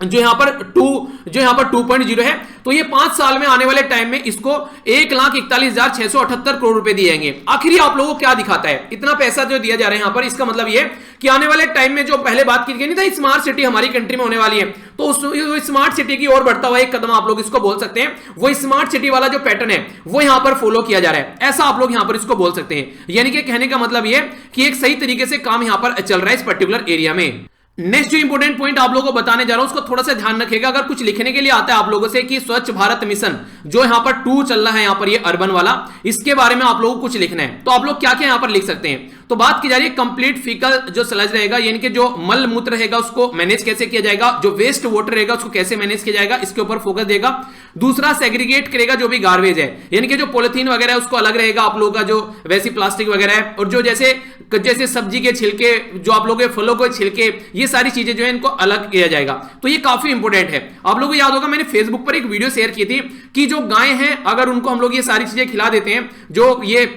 जो यहां पर 2.0 है। तो ये 5 साल में आने वाले टाइम में इसको 1,41,678 करोड़ रुपए दिए जाएंगे। आखिर आप लोगों को क्या दिखाता है, इतना पैसा जो दिया जा रहा है यहां पर, इसका मतलब ये कि आने वाले टाइम में जो पहले बात की गई नहीं था स्मार्ट सिटी हमारी कंट्री में होने वाली है, तो उस स्मार्ट सिटी की ओर बढ़ता हुआ एक कदम आप लोग इसको बोल सकते हैं। वो स्मार्ट सिटी वाला जो पैटर्न है वो यहां पर फॉलो किया जा रहा है, ऐसा आप लोग यहां पर इसको बोल सकते हैं। यानी कि कहने का मतलब ये कि एक सही तरीके से काम यहां पर चल रहा है इस पर्टिकुलर एरिया में। नेक्स्ट जो इंपॉर्टेंट पॉइंट आप लोगों को बताने जा रहा हूं उसको थोड़ा सा ध्यान रखिएगा। अगर कुछ लिखने के लिए आता है आप लोगों से कि स्वच्छ भारत मिशन जो यहां पर 2 चल रहा है यहां पर ये अर्बन वाला, इसके बारे में आप लोगों को कुछ लिखना है, तो आप लोग क्या क्या यहां पर लिख सकते हैं। तो बात की जा रही है कंप्लीट फीकल जो स्लज रहेगा, यानी कि जो मल मूत्र रहेगा उसको मैनेज कैसे किया जाएगा, जो वेस्ट वाटर रहेगा उसको कैसे मैनेज किया जाएगा, इसके ऊपर फोकस देगा। दूसरा सेग्रीगेट करेगा जो भी गार्बेज है, यानी कि जो पॉलिथीन वगैरह है उसको अलग रहेगा आप लोगों का, जो वैसी प्लास्टिक वगैरह है, और जो जैसे सब्जी के छिलके, जो आप लोगों के फलों के छिलके, ये सारी चीजें जो है इनको अलग किया जाएगा। तो ये काफी इंपॉर्टेंट है। आप लोगों को याद होगा मैंने फेसबुक पर एक वीडियो शेयर की थी कि जो गाय हैं अगर उनको हम लोग ये सारी चीजें खिला देते हैं, जो ये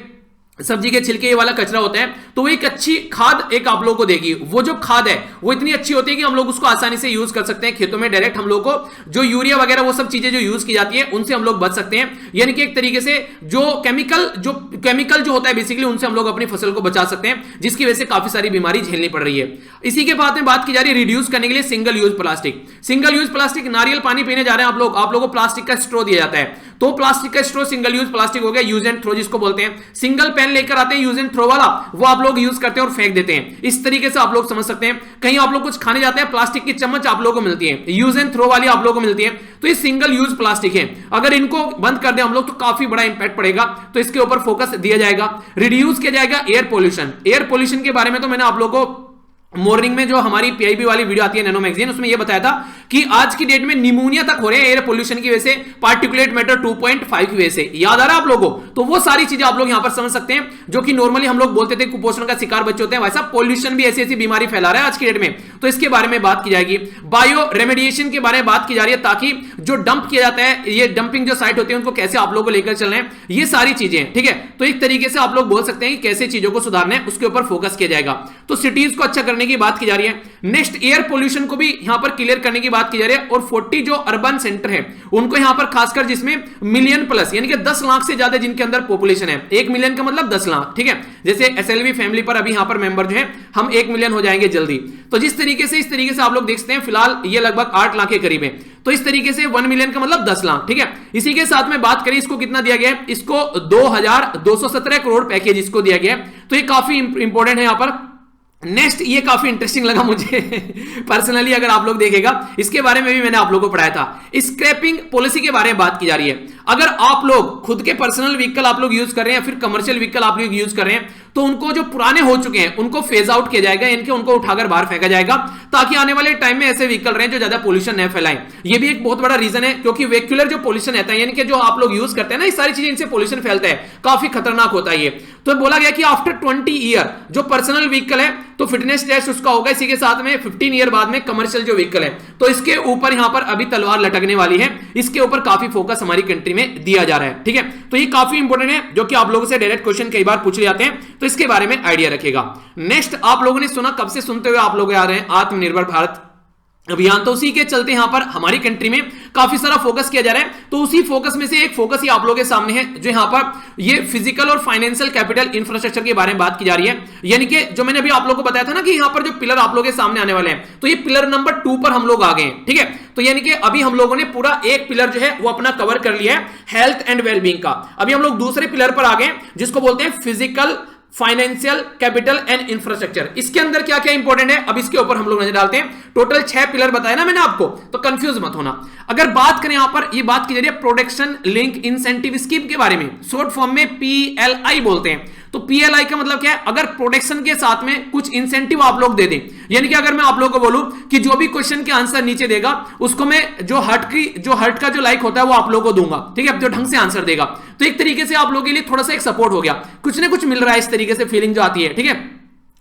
सब्जी के छिलके ये वाला कचरा होता है, तो वो एक अच्छी खाद एक आप लोगों को देगी। वो जो खाद है वो इतनी अच्छी होती है कि हम लोग उसको आसानी से यूज कर सकते हैं खेतों में डायरेक्ट। हम लोग को जो यूरिया वगैरह वो सब चीजें जो यूज की जाती है उनसे हम लोग बच सकते हैं, यानी कि एक तरीके से जो केमिकल जो होता है बेसिकली उनसे हम लोग अपनी फसल को बचा सकते हैं, जिसकी वजह से काफी सारी बीमारी झेलनी पड़ रही है। इसी के बाद में बात की जा रही है रिड्यूस करने के लिए single use plastic. Single use plastic, नारियल पानी पीने जा रहे हैं आप लोगों को प्लास्टिक का स्ट्रॉ दिया जाता है, तो प्लास्टिक का स्ट्रॉ सिंगल यूज प्लास्टिक हो गया, यूज एंड थ्रो जिसको बोलते हैं। सिंगल पेन लेकर आते हैं यूज एंड थ्रो वाला, वो आप लोग यूज करते हैं और फेंक देते हैं। इस तरीके से आप लोग समझ सकते हैं। कहीं आप लोग कुछ खाने जाते हैं, प्लास्टिक की चम्मच आप लोगों को मिलती है, यूज एंड थ्रो वाली आप लोगों को मिलती है, तो ये सिंगल यूज प्लास्टिक है। अगर इनको बंद कर दें हम लोग तो काफी बड़ा इंपैक्ट पड़ेगा, तो इसके ऊपर फोकस दिया जाएगा। रिड्यूस किया जाएगा एयर पोल्यूशन। एयर पोल्यूशन के बारे में तो मैंने आप लोगों को मॉर्निंग में जो हमारी पीआईबी वाली वीडियो आती है नैनो मैगजीन, उसमें यह बताया था कि आज की डेट में निमोनिया तक हो रहे हैं एयर पोल्यूशन की वजह से, पार्टिकुलेट मैटर 2.5 की वजह से। याद आ रहा है आप लोगों को? तो वो सारी चीजें आप लोग यहां पर समझ सकते हैं, जो कि नॉर्मली हम लोग बोलते थे कुपोषण का शिकार बच्चे होते हैं, वैसा पोल्यूशन भी ऐसी ऐसी बीमारी फैला रहा है आज की डेट में, तो इसके बारे में बात की जाएगी। बायो रेमेडिएशन के बारे में बात की जा रही है, ताकि जो डंप किया जाता है, ये डंपिंग जो साइट होती है उनको कैसे आप लोगों को लेकर चलना है, ये सारी चीजें, ठीक है। तो एक तरीके से आप लोग बोल सकते हैं कि कैसे चीजों को सुधारना है, उसके ऊपर फोकस किया जाएगा। तो सिटीज को अच्छा करने की बात की जा रही है। नेक्स्ट एयर पोल्यूशन को भी यहां पर क्लियर करने की बात की जा रही है, और 40 जो अर्बन सेंटर है उनको यहां पर खासकर जिसमें मिलियन प्लस यानी कि 10 लाख से ज्यादा जिनके अंदर पॉपुलेशन है, 1 मिलियन का मतलब 10 लाख, ठीक है। जैसे एसएलवी फैमिली पर अभी यहां पर मेंबर जो है हम 1 मिलियन हो जाएंगे जल्दी, तो जिस तरीके से इस तरीके से आप लोग देख सकते हैं, फिलहाल ये लगभग 8 लाख के करीब है, तो इस तरीके से 1 मिलियन का मतलब 10 लाख, ठीक है। इसी के साथ में बात करें इसको कितना दिया गया है, इसको 2217 करोड़ पैकेज इसको दिया गया है, तो ये काफी इंपॉर्टेंट है यहां पर। नेक्स्ट ये काफी इंटरेस्टिंग लगा मुझे पर्सनली, अगर आप लोग देखेगा इसके बारे में भी मैंने आप लोगों को पढ़ाया था। स्क्रैपिंग पॉलिसी के बारे में बात की जा रही है। अगर आप लोग खुद के पर्सनल व्हीकल आप लोग यूज कर रहे हैं या फिर कमर्शियल व्हीकल आप लोग यूज कर रहे हैं, तो उनको जो पुराने हो चुके हैं उनको फेज आउट किया जाएगा, इनके उनको उठाकर बाहर फेंका जाएगा, ताकि आने वाले टाइम में ऐसे व्हीकल रहे जो ज्यादा पोल्यूशन न फैलाएं। ये भी एक बहुत बड़ा रीजन है, क्योंकि वेहिकुलर जो पोल्यूशन रहता है, यानी कि जो आप लोग यूज करते हैं ना, ये सारी चीजें, इनसे पोल्यूशन फैलता है, काफी खतरनाक होता है ये। तो बोला गया कि आफ्टर 20 ईयर जो पर्सनल व्हीकल है तो फिटनेस टेस्ट उसका होगा, इसी के साथ में 15 ईयर बाद में कमर्शियल जो व्हीकल है, तो इसके ऊपर यहां पर अभी तलवार लटकने वाली है, इसके ऊपर काफी फोकस हमारी कंट्री में दिया जा रहा है। ठीक है, तो ये काफी इंपॉर्टेंट है, जो कि आप लोगों से डायरेक्ट क्वेश्चन कई बार पूछ ले जाते हैं, तो इसके बारे में आइडिया रखेगा। नेक्स्ट आप लोगों ने सुना, कब से सुनते हुए आप लोग आ रहे हैं, आत्मनिर्भर भारत अभियान, तो उसी के चलते यहां पर हमारी कंट्री में काफी सारा फोकस किया जा रहा है। तो उसी फोकस में से एक फोकस ही आप लोगों के सामने है, जो यहां पर ये फिजिकल और फाइनेंशियल कैपिटल इंफ्रास्ट्रक्चर के बारे में बात की जा रही है। यानी कि जो मैंने अभी आप लोगों को बताया था ना कि यहां पर जो पिलर आप लोगों के सामने आने वाले हैं, तो ये पिलर नंबर 2 पर हम लोग आ गए हैं। ठीक है, तो यानी कि अभी हम लोगों ने पूरा एक पिलर जो है वो अपना कवर कर लिया है, हेल्थ एंड वेलबींग का। अभी हम लोग दूसरे पिलर पर आ गए, जिसको बोलते हैं physical, financial, capital and infrastructure. इसके अंदर क्या क्या इंपॉर्टेंट है, अब इसके ऊपर हम लोग नजर डालते हैं। टोटल 6 पिलर बताया ना मैंने आपको, तो कंफ्यूज मत होना। अगर बात करें यहां पर, ये बात की जा रही है प्रोडक्शन लिंक इंसेंटिव स्कीम के बारे में, शॉर्ट फॉर्म में PLI बोलते हैं। तो PLI का मतलब क्या है, अगर प्रोडक्शन के साथ में कुछ इंसेंटिव आप लोग दे दें, यानी कि अगर मैं आप लोगों को बोलूं कि जो भी क्वेश्चन के आंसर नीचे देगा उसको मैं जो हर्ट का जो लाइक होता है वो आप लोगों को दूंगा। ठीक है, जो ढंग से आंसर देगा, तो एक तरीके से आप लोगों के लिए थोड़ा सा एक सपोर्ट हो गया, कुछ ना कुछ मिल रहा है, इस तरीके से फीलिंग जो आती है। ठीक है,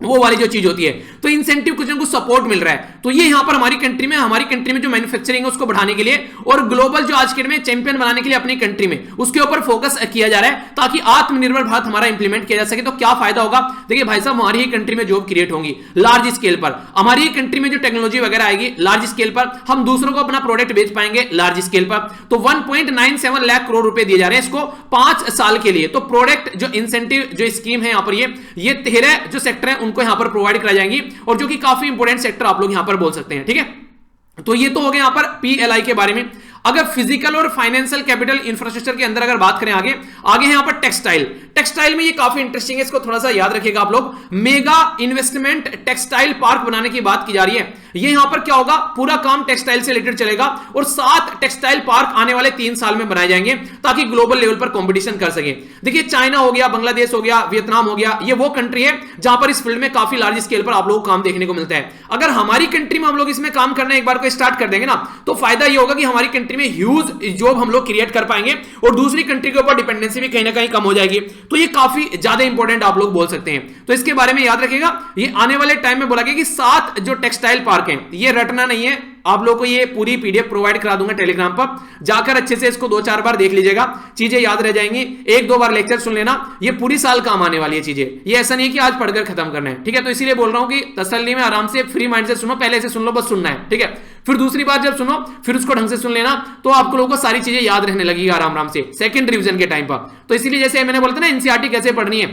वो वाली जो चीज होती है, तो इंसेंटिव कुछ ना कुछ सपोर्ट मिल रहा है। तो ये यहां पर हमारी कंट्री में जो मैन्युफैक्चरिंग है उसको बढ़ाने के लिए और ग्लोबल जो आज के में चैंपियन बनाने के लिए अपनी कंट्री में, उसके ऊपर फोकस किया जा रहा है, ताकि आत्मनिर्भर भारत हमारा इंप्लीमेंट किया जा सके। तो क्या फायदा होगा, देखिए भाई साहब, हमारी ही कंट्री में जॉब क्रिएट होंगी लार्ज स्केल पर, हमारी ही कंट्री में जो टेक्नोलॉजी वगैरह आएगी लार्ज स्केल पर, हम दूसरों को अपना प्रोडक्ट बेच पाएंगे लार्ज स्केल पर। तो 1.97 लाख करोड़ रुपए दिए जा रहे हैं इसको 5 साल के लिए। तो प्रोडक्ट जो इंसेंटिव जो स्कीम है यहां पर, ये 13 जो सेक्टर है उनको यहां पर प्रोवाइड कराई जाएंगी, और जो कि काफी इंपॉर्टेंट सेक्टर आप लोग यहां पर बोल सकते हैं। ठीक है, तो ये तो हो गया यहां पर PLI के बारे में। अगर फिजिकल और फाइनेंशियल कैपिटल इंफ्रास्ट्रक्चर के अंदर अगर बात करें आगे यहां पर टेक्सटाइल में ये काफी इंटरेस्टिंग है, इसको थोड़ा सा याद रखिएगा आप लोग। मेगा इन्वेस्टमेंट टेक्सटाइल पार्क बनाने की बात की जा रही है। ये यहां पर क्या होगा, पूरा काम टेक्सटाइल से रिलेटेड चलेगा, और 7 टेक्सटाइल पार्क आने वाले 3 साल में बनाए जाएंगे, ताकि ग्लोबल लेवल पर कंपटीशन कर सके। देखिए, चाइना हो गया, बांग्लादेश हो गया, वियतनाम हो गया, ये वो कंट्री है जहां पर इस फील्ड में काफी लार्ज स्केल पर आप लोगों को काम देखने को मिलता है। अगर हमारी कंट्री में हम लोग इसमें काम करना एक बार को स्टार्ट कर देंगे ना, तो फायदा ये होगा कि हमारी कंट्री में ह्यूज जॉब हम लोग क्रिएट कर पाएंगे, और दूसरी कंट्री के ऊपर डिपेंडेंसी भी कहीं ना कहीं कम हो जाएगी। तो ये काफी ज्यादा इंपॉर्टेंट आप लोग बोल सकते हैं। तो इसके बारे में याद रखिएगा, ये आने वाले टाइम में बोला गया कि 7 जो टेक्सटाइल पार्क हैं, ये रटना नहीं है, आप लोग को ये पूरी PDF प्रोवाइड करा दूंगा टेलीग्राम पर, जाकर अच्छे से इसको 2-4 बार देख लीजिएगा, चीजें याद रह जाएंगी। 1-2 बार लेक्चर सुन लेना, ये पूरी साल काम आने वाली है चीजें, ये ऐसा नहीं है कि आज पढ़कर खत्म करना है। ठीक है, तो इसीलिए बोल रहा हूं कि तसल्ली में आराम से फ्री माइंड से सुनो, पहले से सुन लो, बस सुनना है। ठीक है, फिर दूसरी बार जब सुनो फिर उसको ढंग से सुन लेना, तो आपको लोगों को सारी चीजें याद रहने लगेगी आराम से सेकंड रिवीजन के टाइम पर। तो इसीलिए जैसे मैंने बोला था ना, NCERT कैसे पढ़नी है,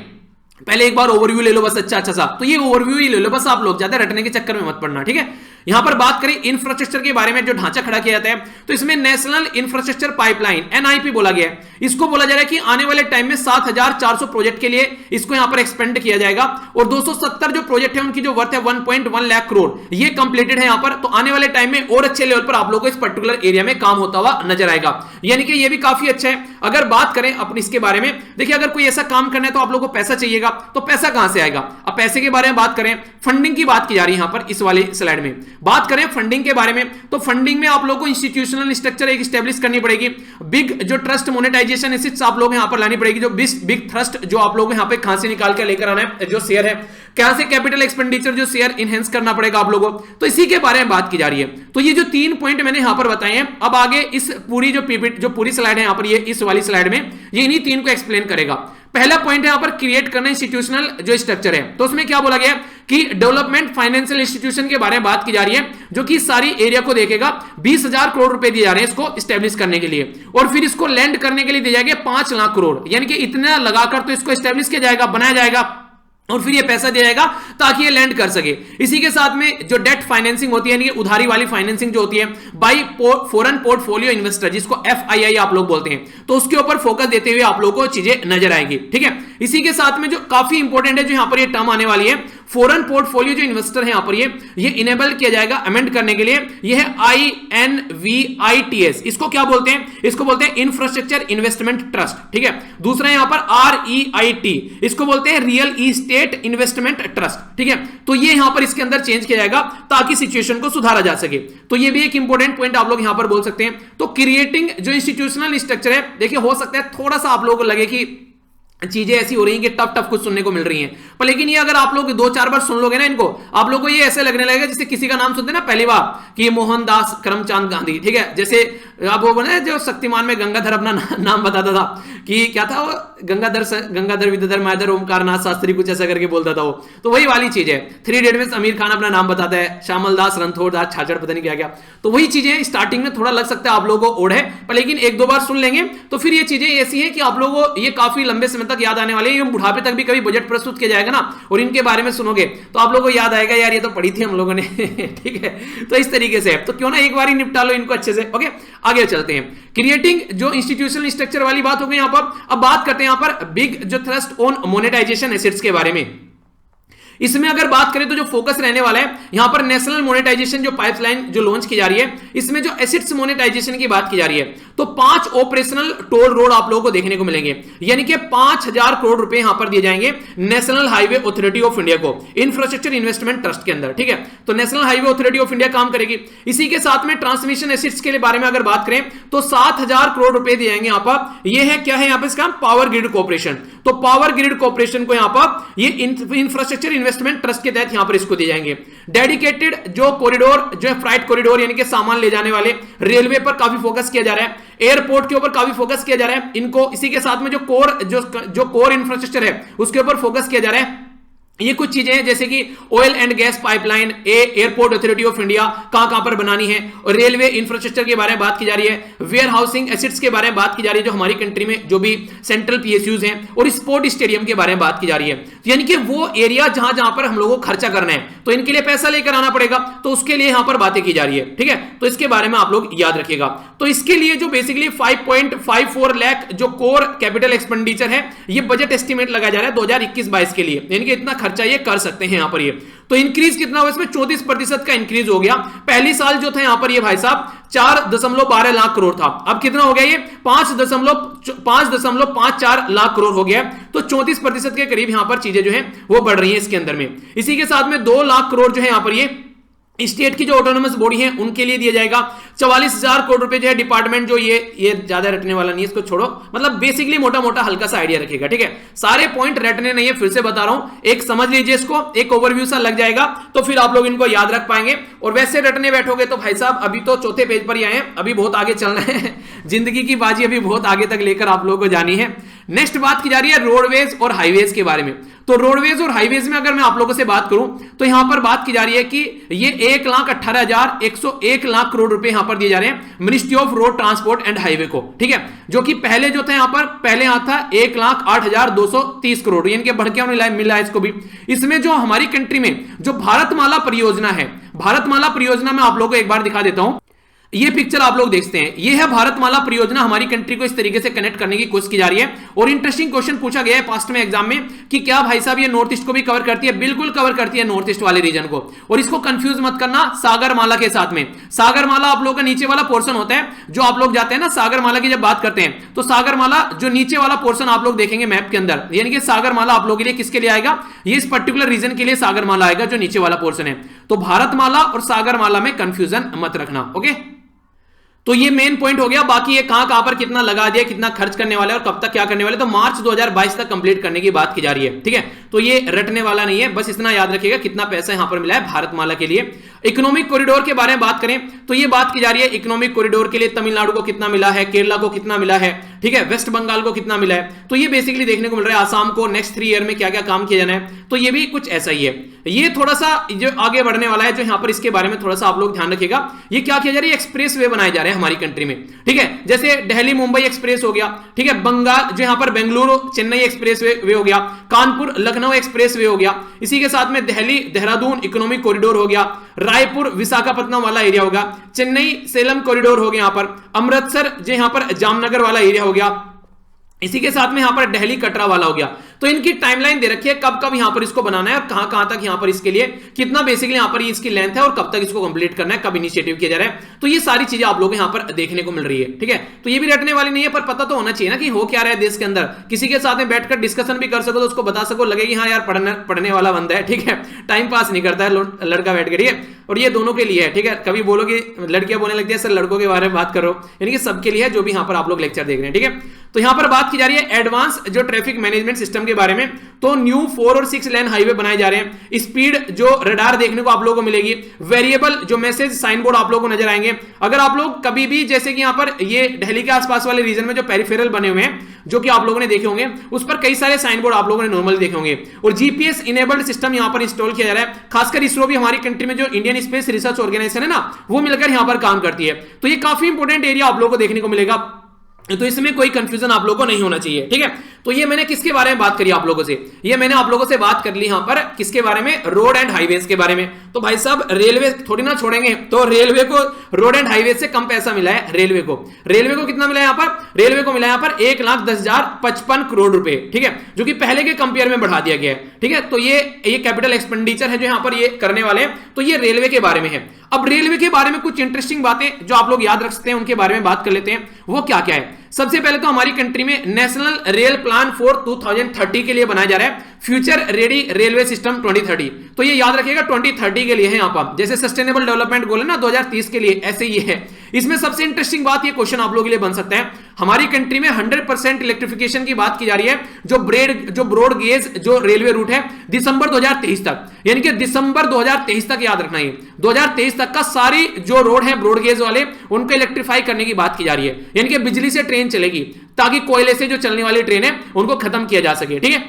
पहले एक बार ओवरव्यू ले लो बस, अच्छा सा, तो ये ओवरव्यू ही ले लो बस, आप लोग ज्यादा रटने के चक्कर में मत पड़ना। ठीक है, यहां पर बात करें इंफ्रास्ट्रक्चर के बारे में, जो ढांचा खड़ा किया जाता है, तो इसमें नेशनल इंफ्रास्ट्रक्चर पाइपलाइन NIP बोला गया है। इसको बोला जा रहा है कि आने वाले टाइम में 7400 प्रोजेक्ट के लिए इसको यहां पर एक्सपेंड किया जाएगा, और 270 जो प्रोजेक्ट है उनकी जो वर्थ है 1.1 लाख करोड़, ये कंप्लीटेड है यहां पर। तो आने वाले टाइम में और अच्छे लेवल पर आप लोगों को इस पर्टिकुलर एरिया में काम होता हुआ नजर आएगा, यानी कि ये भी काफी अच्छा है। अगर बात करें अपनी इसके बारे में, देखिए अगर कोई ऐसा काम करना है तो आप लोगों को पैसा चाहिएगा, तो पैसा कहां से आएगा। अब पैसे के बारे में बात करें, फंडिंग की बात की जा रही है यहां पर इस वाली स्लाइड में। बात करें फंडिंग के बारे में, तो फंडिंग में आप लोगों को इंस्टीट्यूशनल स्ट्रक्चर एक एस्टेब्लिश करनी पड़ेगी, बिग जो ट्रस्ट मोनेटाइजेशन एसेट्स आप लोग यहां पर लानी पड़ेगी, जो बिग ट्रस्ट जो आप लोग यहां पे कहां से निकाल के लेकर आना है, जो शेयर है, कहां से कैपिटल एक्सपेंडिचर जो शेयर इनहेंस करना पड़ेगा आप लोगों को, तो इसी के बारे में बात की जा रही है। तो ये जो 3 पॉइंट मैंने यहां पर बताए हैं, अब आगे इस पूरी जो पीपीटी जो पूरी स्लाइड है यहां पर, ये इस वाली स्लाइड में ये इन्हीं 3 को एक्सप्लेन करेगा। पहला पॉइंट है यहां पर क्रिएट करना इंस्टीट्यूशनल जो स्ट्रक्चर है, तो उसमें क्या बोला गया कि डेवलपमेंट फाइनेंशियल इंस्टीट्यूशन के बारे में बात की जा रही है, जो कि सारी एरिया को देखेगा। 20,000 करोड़ रुपए दिए जा रहे हैं इसको स्टैब्लिश करने के लिए, और फिर इसको लैंड करने के लिए दिए जाएंगे 5 लाख करोड़, यानी कि इतना लगाकर तो इसको स्टैब्लिश किया जाएगा, बनाया जाएगा, और फिर ये पैसा दिया जाएगा ताकि ये लैंड कर सके। इसी के साथ में जो डेट फाइनेंसिंग होती है, यानी कि उधारी वाली फाइनेंसिंग जो होती है बाई फॉरेन पोर्टफोलियो इन्वेस्टर, जिसको FII आप लोग बोलते हैं, तो उसके ऊपर फोकस देते हुए आप लोगों को चीजें नजर आएंगी। ठीक है, इसी के साथ में जो काफी इंपॉर्टेंट है, जो यहां पर ये टर्म आने वाली है, फॉरेन पोर्टफोलियो जो इन्वेस्टर है यहां पर ये इनेबल किया जाएगा अमेंड करने के लिए। ये है INVITS, इसको क्या बोलते हैं? इसको बोलते हैं इंफ्रास्ट्रक्चर इन्वेस्टमेंट ट्रस्ट, ठीक है। दूसरा यहां पर REIT, इसको बोलते हैं रियल इस्टेट इन्वेस्टमेंट ट्रस्ट, ठीक है। तो ये यहां पर इसके अंदर चेंज किया जाएगा ताकि सिचुएशन को सुधारा जा सके। तो ये भी एक इंपॉर्टेंट पॉइंट आप लोग यहां पर बोल सकते हैं। तो क्रिएटिंग जो इंस्टीट्यूशनल स्ट्रक्चर है, देखिए हो सकता है थोड़ा सा आप लोगों को लगे कि चीजें ऐसी हो रही हैं कि टफ कुछ सुनने को मिल रही हैं, पर लेकिन ये अगर आप लोग 2-4 बार सुन लोगे ना इनको, आप लोगों को ये ऐसे लगने लगेगा जैसे किसी का नाम सुनते ना पहली बार कि मोहनदास करमचंद गांधी, ठीक है। जैसे आप वो बने जो शक्तिमान में गंगाधर अपना नाम बताता था कि क्या था वो, गंगाधर विद्याधर मायाधर ओमकार नाथ शास्त्री, कुछ ऐसा करके बोलता था वो। तो वही वाली चीज है। 3 इडियट में आमिर खान अपना नाम बताता है, श्यामल दास, रणथोड़ दास, छाछड़, पता नहीं क्या क्या। तो वही चीजें स्टार्टिंग में थोड़ा लग सकता है आप लोगों को ओढ़ है, पर लेकिन 1-2 बार सुन लेंगे तो फिर ये चीजें ऐसी है कि आप लोगों को ये काफी लंबे समय तक याद आने वाले हैं। बुढ़ापे तक भी कभी बजट प्रस्तुत किया जाएगा ना और इनके बारे में सुनोगे तो आप लोगों को याद आएगा यार ये तो पढ़ी थी हम लोगों ने ठीक है। तो इस तरीके से तो क्यों ना एक बार ही निपटा लो इनको अच्छे से। ओके, आगे चलते हैं। क्रिएटिंग जो इंस्टीट्यूशनल स्ट्रक्चर वाली बात हो गई यहां पर। अब बात करते हैं यहां पर बिग जो थ्रस्ट ऑन मोनेटाइजेशन एसेट्स के बारे में। इसमें अगर बात करें तो जो फोकस रहने वाला है यहां पर नेशनल मोनेटाइजेशन जो पाइपलाइन जो लॉन्च की जा रही है, इसमें जो एसेट्स मोनेटाइजेशन की बात की जा रही है तो 5 ऑपरेशनल टोल रोड आप लोगों को देखने को मिलेंगे, यानी कि 5000 करोड़ रुपए यहां पर दिए जाएंगे national highway authority of India को इंफ्रास्ट्रक्चर इन्वेस्टमेंट ट्रस्ट के अंदर, ठीक है। तो national highway authority of India काम करेगी। इसी के साथ में ट्रांसमिशन एसेट्स के बारे में अगर बात करें तो 7000 करोड़ रुपए दिए जाएंगे यहां पर। यह है क्या है यहां पर इसका पावर ग्रिड कॉर्पोरेशन। तो पावर ग्रिड कॉर्पोरेशन को यहां पर ये इंफ्रास्ट्रक्चर इन्वेस्टमेंट ट्रस्ट के तहत यहां पर इसको दिए जाएंगे। डेडिकेटेड जो कॉरिडोर जो है फ्राइट कॉरिडोर यानी कि सामान ले जाने वाले, रेलवे पर काफी फोकस किया जा रहा है, एयरपोर्ट के ऊपर काफी फोकस किया जा रहा है इनको। इसी के साथ में जो कोर इंफ्रास्ट्रक्चर है उसके ऊपर फोकस किया जा रहा है। ये कुछ चीजें हैं जैसे कि oil and gas pipeline, airport authority of India कहां पर बनानी है, और रेलवे इंफ्रास्ट्रक्चर के बारे में बात की जा रही है, वेयर हाउसिंग एसेट्स के बारे में बात की जा रही है जो हमारी कंट्री में जो भी सेंट्रल पीएसयूज हैं, और स्पोर्ट स्टेडियम के बारे में बात की जा रही है। यानी कि वो एरिया जहां जहां पर हम लोगों को खर्चा करना है तो इनके लिए पैसा लेकर आना पड़ेगा, तो उसके लिए यहां पर बातें की जा रही है, ठीक है। तो इसके बारे में आप लोग याद रखिएगा। तो इसके लिए जो बेसिकली 5.54 लाख जो कोर कैपिटल एक्सपेंडिचर है ये बजट एस्टिमेट लगाया जा रहा है 2021-22 के लिए, यानी कि इतना खर्चा ये कर सकते हैं यहां पर। ये तो इंक्रीज कितना हुआ इसमें 34% का इंक्रीज हो गया। पहली साल जो था यहां पर ये भाई साहब 4.12 लाख करोड़ था, अब कितना हो गया ये 5.54 लाख करोड़ हो गया। तो 34% के करीब यहां पर चीजें जो है वो बढ़ रही हैं इसके अंदर में। इसी के साथ में 2 लाख करोड़ जो है यहां पर ये स्टेट की जो ऑटोनोमस बॉडी है उनके लिए दिया जाएगा। 44,000 करोड़ रुपए जो है डिपार्टमेंट जो ये ज्यादा रटने वाला नहीं है, इसको छोड़ो, मतलब बेसिकली मोटा मोटा हल्का सा आइडिया रखेगा, ठीक है। सारे पॉइंट रटने नहीं है, फिर से बता रहा हूं, एक समझ लीजिए इसको, एक ओवरव्यू सा लग जाएगा तो फिर आप लोग इनको याद रख पाएंगे। और वैसे रटने बैठोगे तो भाई साहब अभी तो चौथे पेज पर ही आए हैं, अभी बहुत आगे चलना है जिंदगी की बाजी अभी बहुत आगे तक लेकर आप लोगों को जानी है। नेक्स्ट बात की जा रही है रोडवेज और हाईवेज के बारे में। तो रोडवेज और हाईवेज में अगर मैं आप लोगों से बात करूं तो यहां पर बात की जा रही है कि ये 1,18,101 लाख करोड़ रुपए यहां पर दिए जा रहे हैं ministry of road transport and highway को, ठीक है। जो कि पहले जो था यहां पर पहले यहां था 1,08,230 करोड़, यानी कि बढ़ के मिला है इसको भी। इसमें जो हमारी कंट्री में जो भारतमाला परियोजना है, भारतमाला परियोजना में आप लोगों को एक बार दिखा देता हूं। ये पिक्चर आप लोग देखते हैं, ये है भारतमाला परियोजना। हमारी कंट्री को इस तरीके से कनेक्ट करने की कोशिश की जा रही है। और इंटरेस्टिंग क्वेश्चन पूछा गया है पास्ट में एग्जाम में कि क्या भाई साहब ये नॉर्थ ईस्ट को भी कवर करती है? बिल्कुल कवर करती है नॉर्थ ईस्ट वाले रीजन को। और इसको कंफ्यूज मत करना सागरमाला के साथ में। सागरमाला आप लोगों का नीचे वाला पोर्शन होता है, जो आप लोग जाते हैं ना सागरमाला की जब बात करते हैं तो सागरमाला जो नीचे वाला पोर्शन आप लोग देखेंगे मैप के अंदर, यानी कि सागरमाला आप लोगों के लिए किसके लिए आएगा? ये इस पर्टिकुलर रीजन के लिए सागरमाला आएगा जो नीचे वाला पोर्शन है। तो भारतमाला और सागरमाला में कंफ्यूजन मत रखना, ओके। तो ये मेन पॉइंट हो गया। बाकी ये कहां पर कितना लगा दिया, कितना खर्च करने वाले और कब तक क्या करने वाले, तो मार्च 2022 तक कंप्लीट करने की बात की जा रही है, ठीक है। तो ये रटने वाला नहीं है, बस इतना याद रखिएगा कितना पैसा यहां पर मिला है भारतमाला के लिए। इकोनॉमिक कॉरिडोर के बारे में बात करें तो ये बात की जा रही है इकोनॉमिक कॉरिडोर के लिए तमिलनाडु को कितना मिला है, केरला को कितना मिला है, ठीक है, वेस्ट बंगाल को कितना मिला है। तो ये बेसिकली देखने को मिल रहा है आसाम को नेक्स्ट 3 ईयर में क्या क्या काम किया जाना है। तो ये भी कुछ ऐसा ही है। ये थोड़ा सा जो आगे बढ़ने वाला है, जो यहां पर इसके बारे में थोड़ा सा आप लोग ध्यान रखिएगा। ये क्या किया जा रहा है, एक्सप्रेस वे बनाए जा रहे हैं हमारी कंट्री में, ठीक है। जैसे दिल्ली मुंबई एक्सप्रेस हो गया, ठीक है, बंगाल जो यहां पर बेंगलुरु चेन्नई एक्सप्रेस वे हो गया, कानपुर लखनऊ एक्सप्रेस वे हो गया। इसी के साथ में दिल्ली देहरादून इकोनॉमिक कॉरिडोर हो गया, रायपुर विशाखापट्टनम वाला एरिया होगा, चेन्नई सेलम कॉरिडोर हो गया यहां पर, अमृतसर जो यहां पर जामनगर वाला एरिया हो गया। इसी के साथ में यहां पर दिल्ली कटरा वाला हो गया। तो इनकी टाइमलाइन दे रखी है कब कब यहां पर इसको बनाना है और कहां कहां तक यहां पर इसके लिए कितना बेसिकली यहां पर इसकी लेंथ है और कब तक इसको कंप्लीट करना है, कब इनिशिएटिव किया जा रहा है। तो ये सारी चीजें आप लोगों को यहां पर देखने को मिल रही है, ठीक है। तो ये भी रटने वाली नहीं है, पर पता तो होना चाहिए ना कि हो क्या रहा है देश के अंदर। किसी के साथ में बैठकर डिस्कशन भी कर सको तो उसको बता सको, लगे कि हाँ यार पढ़ने वाला बंदा है, ठीक है, टाइम पास नहीं करता है लड़का बैठ कर, और ये दोनों के लिए है, ठीक है। कभी बोलो कि लड़कियां बोलने लगती है सर लड़कों के बारे में बात करो, यानी कि सबके लिए है जो भी यहां पर आप लोग लेक्चर देख रहे हैं, ठीक है। तो यहां पर बात की जा रही है एडवांस जो ट्रैफिक मैनेजमेंट सिस्टम के बारे में। तो न्यू 4 और 6 लेन हाईवे बनाए जा रहे हैं, स्पीड जो रडार देखने को आप लोगों को मिलेगी, वेरिएबल जो मैसेज साइन बोर्ड आप लोगों को नजर आएंगे। अगर आप लोग कभी भी जैसे कि यहां पर ये दिल्ली के आसपास वाले रीजन में जो पेरिफेरल बने हुए हैं जो कि आप लोगों ने देखे होंगे, उस पर कई सारे साइन बोर्ड आप लोगों ने नॉर्मली देखे होंगे। और जीपीएस इनेबल्ड सिस्टम यहां पर इंस्टॉल किया जा रहा है, खासकर इसरो भी हमारी कंट्री में जो इंडियन स्पेस रिसर्च ऑर्गेनाइजेशन है ना, वो मिलकर यहां पर काम करती है। तो ये काफी इंपॉर्टेंट एरिया आप लोगों को देखने को मिलेगा, तो इसमें कोई कंफ्यूजन आप लोगों को नहीं होना चाहिए, ठीक है। तो ये मैंने किसके बारे में बात करी आप लोगों से, ये मैंने आप लोगों से बात कर ली यहां पर किसके बारे में, रोड एंड हाईवेज के बारे में। तो भाई साहब रेलवे थोड़ी ना छोड़ेंगे, तो रेलवे को रोड एंड हाईवेज से कम पैसा मिला है रेलवे को कितना मिला है यहां पर, रेलवे को मिला है यहां पर 1,10,055 करोड़ रुपए, ठीक है, जो कि पहले के कंपेयर में बढ़ा दिया गया है, ठीक है। तो ये कैपिटल एक्सपेंडिचर है जो यहां पर ये करने वाले हैं, तो ये रेलवे के बारे में है। अब रेलवे के बारे में कुछ इंटरेस्टिंग बातें जो आप लोग याद रख सकते हैं उनके बारे में बात कर लेते हैं, वो क्या क्या है। सबसे पहले तो हमारी कंट्री में नेशनल रेल प्लान फॉर 2030 के लिए बनाया जा रहा है, फ्यूचर रेडी रेलवे सिस्टम 2030। तो ये याद रखिएगा 2030 के लिए है यहां पर, जैसे सस्टेनेबल डेवलपमेंट गोल है ना 2030 के लिए, ऐसे ये है। इसमें सबसे इंटरेस्टिंग बात ये क्वेश्चन आप लोगों के लिए बन सकता है, हमारी कंट्री में 100% इलेक्ट्रिफिकेशन की बात की जा रही है, जो ब्रॉड गेज जो रेलवे रूट है दिसंबर 2023 तक, यानी कि दिसंबर 2023 तक याद रखना है, 2023 तक का सारी जो रोड है ब्रॉड गेज वाले उनको इलेक्ट्रीफाई करने की बात की जा रही है, यानी कि बिजली से ट्रेन चलेगी ताकि कोयले से जो चलने वाली ट्रेन है उनको खत्म किया जा सके, ठीक है।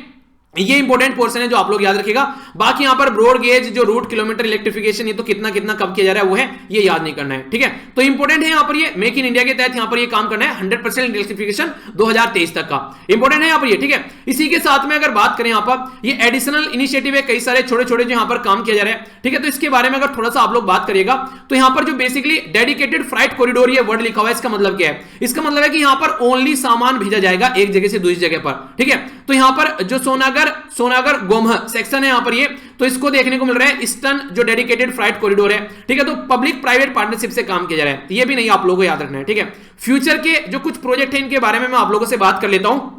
ये इंपॉर्टेंट पोर्शन है जो आप लोग याद रखिएगा। बाकी यहां पर ब्रॉड गेज जो रूट किलोमीटर इलेक्ट्रिफिकेशन ये तो कितना कितना कब किया जा रहा है वो है, ये याद नहीं करना है, ठीक है। तो इंपॉर्टेंट है यहां पर ये मेक इन इंडिया के तहत यहां पर ये काम करना है, 100% इलेक्ट्रिफिकेशन 2023 तक का इंपॉर्टेंट है यहां पर ये, ठीक है। इसी के साथ में अगर बात करें यहां पर ये एडिशनल इनिशिएटिव है, कई सारे छोटे छोटे जो यहां पर काम किया जा रहा है, ठीक है। तो इसके बारे में अगर थोड़ा सा आप लोग बात करिएगा तो यहां पर जो बेसिकली डेडिकेटेड फ्राइट कॉरिडोर ये वर्ड लिखा हुआ है, इसका मतलब क्या है, इसका मतलब है कि यहां पर ओनली सामान भेजा जाएगा एक जगह से दूसरी जगह पर, ठीक है। तो यहां पर जो सोनागर गोमह सेक्शन है यहां पर ये, तो इसको देखने को मिल रहा है ईस्टर्न जो डेडिकेटेड फ्राइट कॉरिडोर है, ठीक है। तो पब्लिक प्राइवेट पार्टनरशिप से काम किया जा रहा है, ये भी नहीं आप लोगों को याद रखना है, ठीक है। फ्यूचर के जो कुछ प्रोजेक्ट है इनके बारे में मैं आप लोगों से बात कर लेता हूं,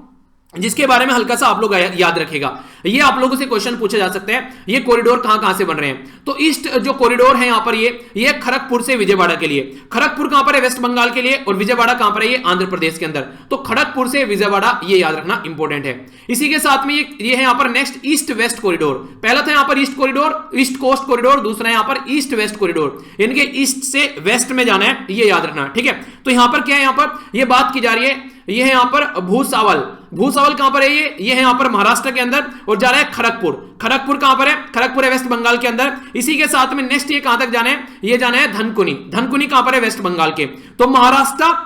जिसके बारे में हल्का सा आप लोग याद रखेगा। ये आप लोगों से क्वेश्चन पूछा जा सकता है, ये कॉरिडोर कहां से बन रहे हैं। तो ईस्ट जो कॉरिडोर है यहां पर ये खड़गपुर से विजयवाड़ा के लिए, खड़गपुर कहां पर है, वेस्ट बंगाल के लिए, और विजयवाड़ा कहां पर है, ये आंध्र प्रदेश के अंदर। तो खड़गपुर से विजयवाड़ा ये याद रखना इंपॉर्टेंट है। इसी के साथ में ये है यहां पर नेक्स्ट ईस्ट वेस्ट कॉरिडोर, पहला था यहां पर east corridor, east coast corridor, दूसरा यहां पर ईस्ट वेस्ट कॉरिडोर, यानी कि ईस्ट से वेस्ट में जाना है, ये याद रखना, ठीक है। तो यहां पर क्या है, यहां पर ये बात की जा रही है, ये है यहां पर भूसावल कहां पर है, ये है यहां पर महाराष्ट्र के अंदर, और जा रहा है खड़गपुर कहां पर है, खड़गपुर है वेस्ट बंगाल के अंदर। इसी के साथ में नेक्स्ट ये कहां तक जाना है, ये जाना है धनकुनी कहां पर है, वेस्ट बंगाल के। तो महाराष्ट्र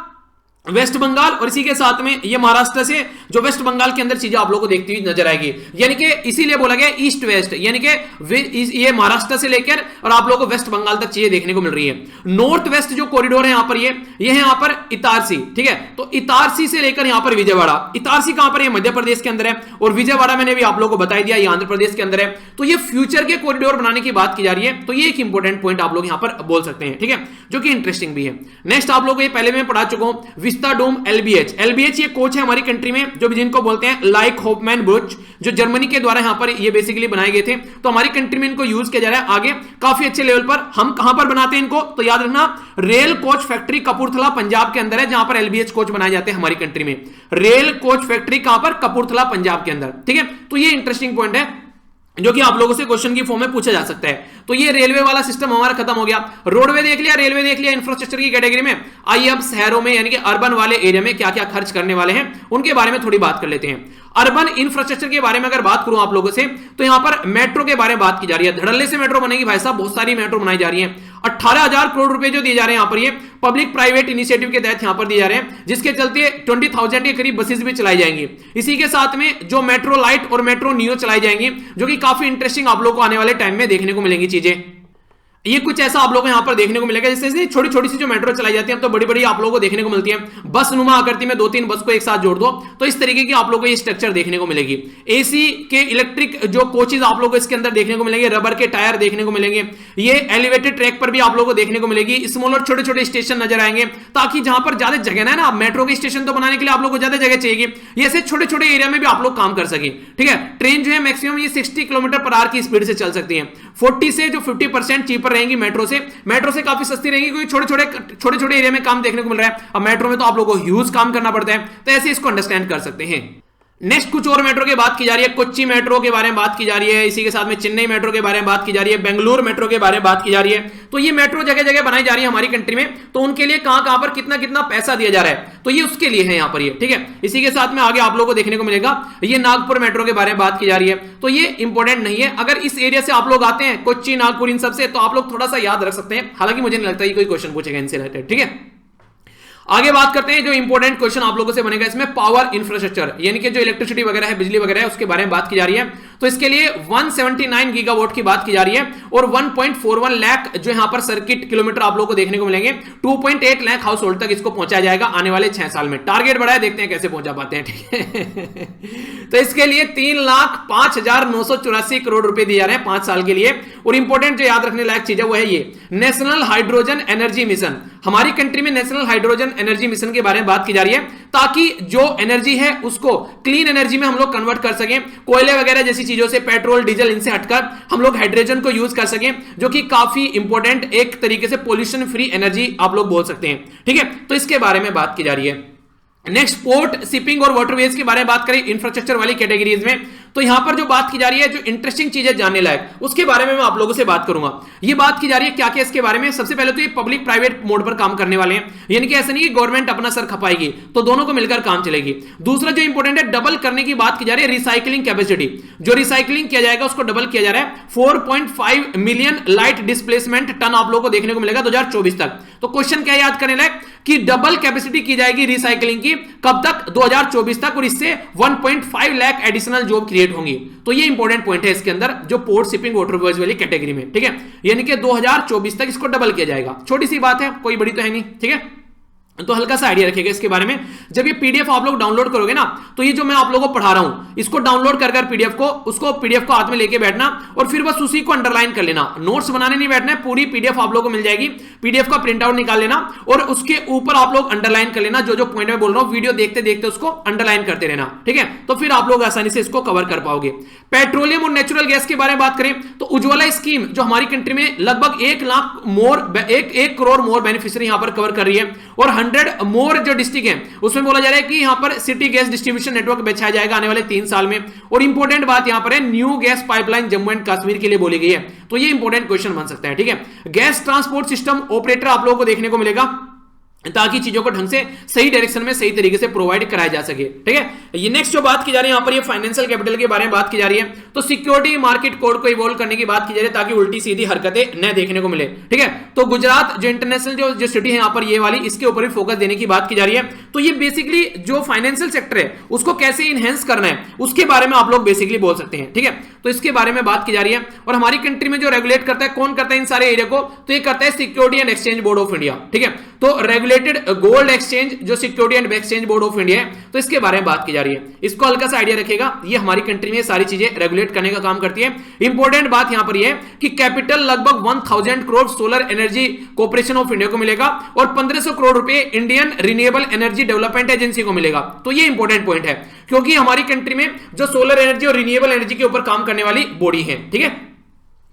वेस्ट बंगाल, और इसी के साथ में ये महाराष्ट्र से जो वेस्ट बंगाल के अंदर चीजें आप लोगों को देखती हुई नजर आएगी, यानी कि इसीलिए बोला गया ईस्ट वेस्ट, यानी कि ये महाराष्ट्र से लेकर और आप लोगों को वेस्ट बंगाल तक चीजें देखने को मिल रही है। नॉर्थ वेस्ट जो कॉरिडोर है यहां पर ये है यहां पर इतारसी, ठीक है। तो इतारसी से लेकर यहां पर विजयवाड़ा, इतारसी कहां पर है, मध्य प्रदेश के अंदर है, और विजयवाड़ा मैंने भी आप लोगों को बता दिया ये आंध्र प्रदेश के अंदर है। तो ये फ्यूचर के कॉरिडोर बनाने की बात की जा रही है, तो ये एक इंपॉर्टेंट पॉइंट आप लोग यहां पर बोल सकते हैं, ठीक है, जो कि इंटरेस्टिंग भी है। नेक्स्ट आप लोगों को ये पहले मैं पढ़ा चुका हूं, विस्टाडोम LBH ये कोच है हमारी कंट्री में, जो जिनको बोलते हैं लाइक होपमैन ब्रुच, जो जर्मनी के द्वारा यहां पर ये बेसिकली बनाए गए थे। तो हमारी कंट्री में इनको यूज किया जा रहा है आगे काफी अच्छे लेवल पर। हम कहां पर बनाते हैं इनको, तो याद रखना rail coach factory Kapurthala Punjab के अंदर है, जहां पर LBH कोच बनाए जाते हैं हमारी कंट्री में। रेल कोच फैक्ट्री कहां पर, कपूरथला पंजाब के अंदर, ठीक है। तो ये इंटरेस्टिंग पॉइंट है जो कि आप लोगों से क्वेश्चन की फॉर्म में पूछा जा सकता है। तो ये रेलवे वाला सिस्टम हमारा खत्म हो गया, रोडवे देख लिया, रेलवे देख लिया, इंफ्रास्ट्रक्चर की कैटेगरी में। आइए अब शहरों में यानी कि अर्बन वाले एरिया में क्या क्या खर्च करने वाले हैं उनके बारे में थोड़ी बात कर लेते हैं। अर्बन इंफ्रास्ट्रक्चर के बारे में अगर बात करूं आप लोगों से, तो यहां पर मेट्रो के बारे में बात की जा रही है। धड़ल्ले से मेट्रो बनेगी भाई साहब, बहुत सारी मेट्रो बनाई जा रही है। 18,000 करोड़ रुपए जो दिए जा रहे हैं यहां पर, ये पब्लिक प्राइवेट इनिशिएटिव के तहत यहां पर दिए जा रहे हैं, जिसके चलते 20,000 के करीब बसेस भी चलाई जाएंगी। इसी के साथ में जो मेट्रो लाइट और मेट्रो नियो चलाई जाएंगी, जो कि काफी इंटरेस्टिंग आप लोग को आने वाले टाइम में देखने को मिलेंगी चीजें। ये कुछ ऐसा आप लोगों को यहां पर देखने को मिलेगा। जैसे छोटी छोटी सी जो मेट्रो चलाई जाती है, अब तो बड़ी बड़ी आप लोगों को देखने को मिलती है, बस नुमा आकृति में 2-3 बस को एक साथ जोड़ दो, तो इस तरीके की आप लोगों को ये स्ट्रक्चर देखने को मिलेगी। एसी के इलेक्ट्रिक जो कोचेज आप लोगों को इसके अंदर देखने को मिलेंगे, रबर के टायर देखने को मिलेंगे, ये एलिवेटेड ट्रैक पर भी आप लोगों को देखने को मिलेगी, स्मॉल और छोटे छोटे स्टेशन नजर आएंगे, ताकि जहां पर ज्यादा जगह ना है ना, मेट्रो के स्टेशन तो बनाने के लिए आप लोगों को ज्यादा जगह चाहिए, ये ऐसे छोटे छोटे एरिया में भी आप लोग काम कर सके। ठीक है, ट्रेन जो है मैक्सिमम ये 60 किलोमीटर पर आवर की स्पीड से चल सकती है, 40 से जो 50% चीपर रहेंगी मेट्रो से काफी सस्ती रहेगी, क्योंकि छोटे छोटे एरिया में काम देखने को मिल रहा है। अब मेट्रो में तो आप लोगों को ह्यूज काम करना पड़ता है, तो ऐसे इसको अंडरस्टैंड कर सकते हैं। नेक्स्ट कुछ और मेट्रो की बात की जा रही है, कोच्चि मेट्रो के बारे में बात की जा रही है, इसी के साथ में चेन्नई मेट्रो के बारे में बात की जा रही है, बेंगलुरु मेट्रो के बारे में बात की जा रही है। तो ये मेट्रो जगह जगह बनाई जा रही है हमारी कंट्री में, तो उनके लिए कहां कहां पर कितना कितना पैसा दिया जा रहा है, तो ये उसके लिए है यहां पर ये। ठीक है, इसी के साथ में आगे आप लोगों को देखने को मिलेगा ये नागपुर मेट्रो के बारे में बात की जा रही है, तो ये इंपॉर्टेंट नहीं है। अगर इस एरिया से आप लोग आते हैं, कोच्चि नागपुर इन सबसे, तो आप लोग थोड़ा सा याद रख सकते हैं, हालांकि मुझे नहीं लगता ये कोई क्वेश्चन पूछेगा इनसे रिलेटेड। ठीक है, आगे बात करते हैं जो इंपॉर्टेंट क्वेश्चन आप लोगों से बनेगा इसमें, पावर इंफ्रास्ट्रक्चर, यानी कि जो इलेक्ट्रिसिटी वगैरह है, बिजली वगैरह है, उसके बारे में बात की जा रही है। तो इसके लिए 179 गीगावाट की बात की जा रही है, और 1.41 लाख जो यहां पर सर्किट किलोमीटर आप लोगों को देखने को मिलेंगे, 2.8 लाख हाउस होल्ड तक इसको पहुंचाया जाएगा आने वाले 6 साल में। टारगेट बढ़ा है, देखते हैं कैसे पहुंचा पाते हैं। ठीक है तो इसके लिए 3,05,984 करोड़ रुपए दिए जा रहे हैं 5 साल के लिए। और इंपॉर्टेंट जो याद रखने लायक चीज है वो है ये नेशनल हाइड्रोजन एनर्जी मिशन। हमारी कंट्री में नेशनल हाइड्रोजन एनर्जी मिशन के बारे में बात की जा रही है, ताकि जो एनर्जी है उसको क्लीन एनर्जी में हम लोग कन्वर्ट कर सकें, कोयले वगैरह जैसी चीजों से, पेट्रोल डीजल इनसे हटकर हम लोग हाइड्रोजन को यूज कर सकें, जो कि काफी इंपॉर्टेंट एक तरीके से पोल्यूशन फ्री एनर्जी आप लोग बोल सकते हैं। ठीक है, तो इसके बारे में बात की जा रही है। नेक्स्ट पोर्ट, शिपिंग और वाटरवेज के बारे में बात करें इंफ्रास्ट्रक्चर वाली कैटेगरीज में, तो यहां पर जो बात की जा रही है, जो इंटरेस्टिंग चीज है जानने लायक, उसके बारे में मैं आप लोगों से बात करूंगा। ये बात की जा रही है क्या क्या इसके बारे में। सबसे पहले तो ये पब्लिक प्राइवेट मोड पर काम करने वाले हैं, यानी कि ऐसा नहीं कि गवर्नमेंट अपना सर खपाएगी, तो दोनों को मिलकर काम चलेगी। दूसरा जो इंपॉर्टेंट है, डबल करने की बात की जा रही है रिसाइकलिंग कैपेसिटी, जो रिसाइकलिंग किया जाएगा उसको डबल किया जा रहा है। 4.5 मिलियन लाइट डिस्प्लेसमेंट टन आप लोगों को देखने को मिलेगा 2024 तक। तो क्वेश्चन क्या याद करने लायक कि डबल कैपेसिटी की जाएगी रिसाइकलिंग की, कब तक, 2024 तक, और इससे 1.5 लाख एडिशनल जॉब क्रिएट होंगी। तो ये इंपॉर्टेंट पॉइंट है इसके अंदर, जो पोर्ट शिपिंग वाटरवेज वाली कैटेगरी में। ठीक है, यानी कि 2024 तक इसको डबल किया जाएगा। छोटी सी बात है, कोई बड़ी तो है नहीं। ठीक है, तो हल्का सा आइडिया रखिएगा इसके बारे में। जब ये पीडीएफ आप लोग डाउनलोड करोगे ना, तो ये जो मैं आप लोगों को पढ़ा रहा हूं, इसको डाउनलोड कर पीडीएफ को, उसको पीडीएफ को हाथ में लेके बैठना, और फिर बस उसी को अंडरलाइन कर लेना। नोट्स बनाने नहीं बैठना है, पूरी पीडीएफ आप लोगों को मिल जाएगी। पीडीएफ का प्रिंट आउट निकाल लेना, और उसके ऊपर आप लोग अंडरलाइन कर लेना, जो जो पॉइंट मैं बोल रहा हूं, वीडियो देखते देखते उसको अंडरलाइन करते रहना। ठीक है, तो फिर आप लोग आसानी से इसको कवर कर पाओगे। पेट्रोलियम और नेचुरल गैस के बारे में बात करें, तो उज्ज्वला स्कीम जो हमारी कंट्री में लगभग 1 करोड़ मोर बेनिफिशियरी यहां पर कवर कर रही है, और 100 मोर जो डिस्ट्रिक्ट है उसमें बोला जा रहा है कि यहां पर सिटी गैस डिस्ट्रीब्यूशन नेटवर्क बिछाया जाएगा आने वाले 3 साल में। और इंपॉर्टेंट बात यहां पर है, new gas pipeline Jammu and Kashmir के लिए बोली गई है, तो ये इंपॉर्टेंट क्वेश्चन बन सकता है। ठीक है, गैस ट्रांसपोर्ट सिस्टम ऑपरेटर आप लोगों को देखने को मिलेगा, ताकि चीजों को ढंग से सही डायरेक्शन में सही तरीके से प्रोवाइड कराया जा सके। ठीक है, ये नेक्स्ट जो बात की जा रही है यहां पर, ये फाइनेंशियल कैपिटल के बारे में बात की जा रही है। तो सिक्योरिटी मार्केट कोड को इवॉल्व करने की बात की जा रही है, ताकि उल्टी सीधी हरकतें न देखने को मिले। ठीक है, तो गुजरात जो इंटरनेशनल जो सिटी है यहां पर, ये वाली, इसके ऊपर भी फोकस देने की बात की जा रही है। तो ये बेसिकली जो फाइनेंशियल सेक्टर है उसको कैसे इनहेंस करना है, उसके बारे में आप लोग बेसिकली बोल सकते हैं। ठीक है, तो इसके बारे में बात की जा रही है। और हमारी कंट्री में जो रेगुलेट करता है, कौन करता है इन सारे एरिया को, तो ये करता है security and exchange board of India. ठीक है, तो रेगुलेटेड गोल्ड एक्सचेंज जो security and exchange board of India है, तो इसके बारे में बात की जा रही है। इसको हल्का सा आइडिया रखिएगा, ये हमारी कंट्री में सारी चीजें रेगुलेट करने का काम करती है। इंपॉर्टेंट बात यहां पर ये है कि कैपिटल लगभग 1000 crore solar energy corporation of India को मिलेगा, और 1500 करोड़ रुपए Indian renewable energy development agency को मिलेगा। तो ये इंपॉर्टेंट पॉइंट है, क्योंकि हमारी कंट्री में जो सोलर एनर्जी और रिन्यूएबल एनर्जी के ऊपर काम करने वाली बॉडी है। ठीक है,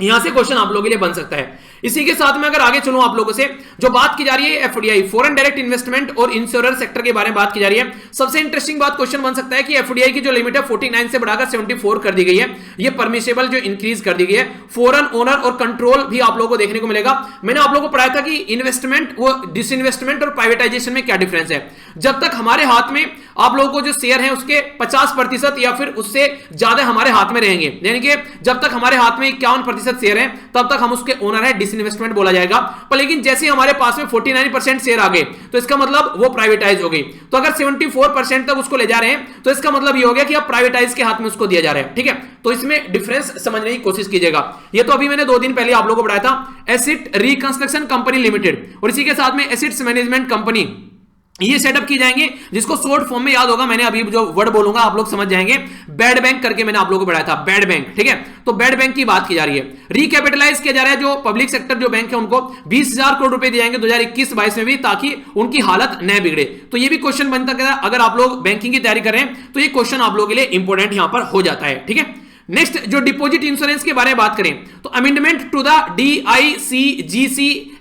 यहां से क्वेश्चन आप लोगों के लिए बन सकता है। इसी के साथ में अगर आगे चलूं आप लोगों से, जो बात की जा रही है एफडीआई, फॉरेन डायरेक्ट इन्वेस्टमेंट और इंश्योरेंस सेक्टर के बारे में बात की जा रही है। सबसे इंटरेस्टिंग बात क्वेश्चन बन सकता है कि एफडीआई की जो लिमिट है 49 से बढ़ाकर 74 कर दी गई है, ये परमिसेबल जो इंक्रीज कर दी गई है। फॉरेन ओनर और कंट्रोल भी आप लोगों को देखने को मिलेगा। मैंने आप लोगों को पढ़ाया था कि इन्वेस्टमेंट, वो डिसइन्वेस्टमेंट और प्राइवेटाइजेशन में क्या डिफरेंस है। जब तक हमारे हाथ में आप लोगों को जो शेयर है उसके 50% या फिर उससे ज्यादा हमारे हाथ में रहेंगे, यानी कि जब तक हमारे हाथ में 51% शेयर है तब तक हम उसके ओनर है, डिसइन्वेस्टमेंट बोला जाएगा। पर लेकिन जैसे हमारे पास में 49% शेयर आ गए तो इसका मतलब वो प्राइवेटाइज हो गई। तो अगर 74% तक उसको ले जा रहे हैं तो इसका मतलब ये हो गया कि अब प्राइवेटाइज के हाथ में उसको दिया जा रहा है, ठीक है। तो इसमें डिफरेंस समझने की कोशिश कीजिएगा। ये तो अभी मैंने 2 दिन पहले आप लोगों को बताया था, एसिड रिकंस्ट्रक्शन कंपनी लिमिटेड, और इसी के साथ में एसिड्स मैनेजमेंट कंपनी, ये सेटअप की जाएंगे, जिसको शॉर्ट फॉर्म में याद होगा, मैंने अभी जो वर्ड बोलूंगा आप लोग समझ जाएंगे, बेड बैंक करके मैंने आप लोगों को बताया था, बेड बैंक, ठीक है। तो बेड बैंक की बात की जा रही है, रिकैपिटलाइज किया जा रहा है जो पब्लिक सेक्टर जो बैंक है उनको 20,000 करोड़ रुपए दिए जाएंगे 2021-22 में भी, ताकि उनकी हालत न बिगड़े। तो ये भी क्वेश्चन बनता है, अगर आप लोग बैंकिंग की तैयारी कर रहे हैं तो ये क्वेश्चन आप लोगों के लिए इंपॉर्टेंट यहां पर हो जाता है, ठीक है। नेक्स्ट जो डिपॉजिट इंश्योरेंस के बारे में बात करें तो amendment to the DICGC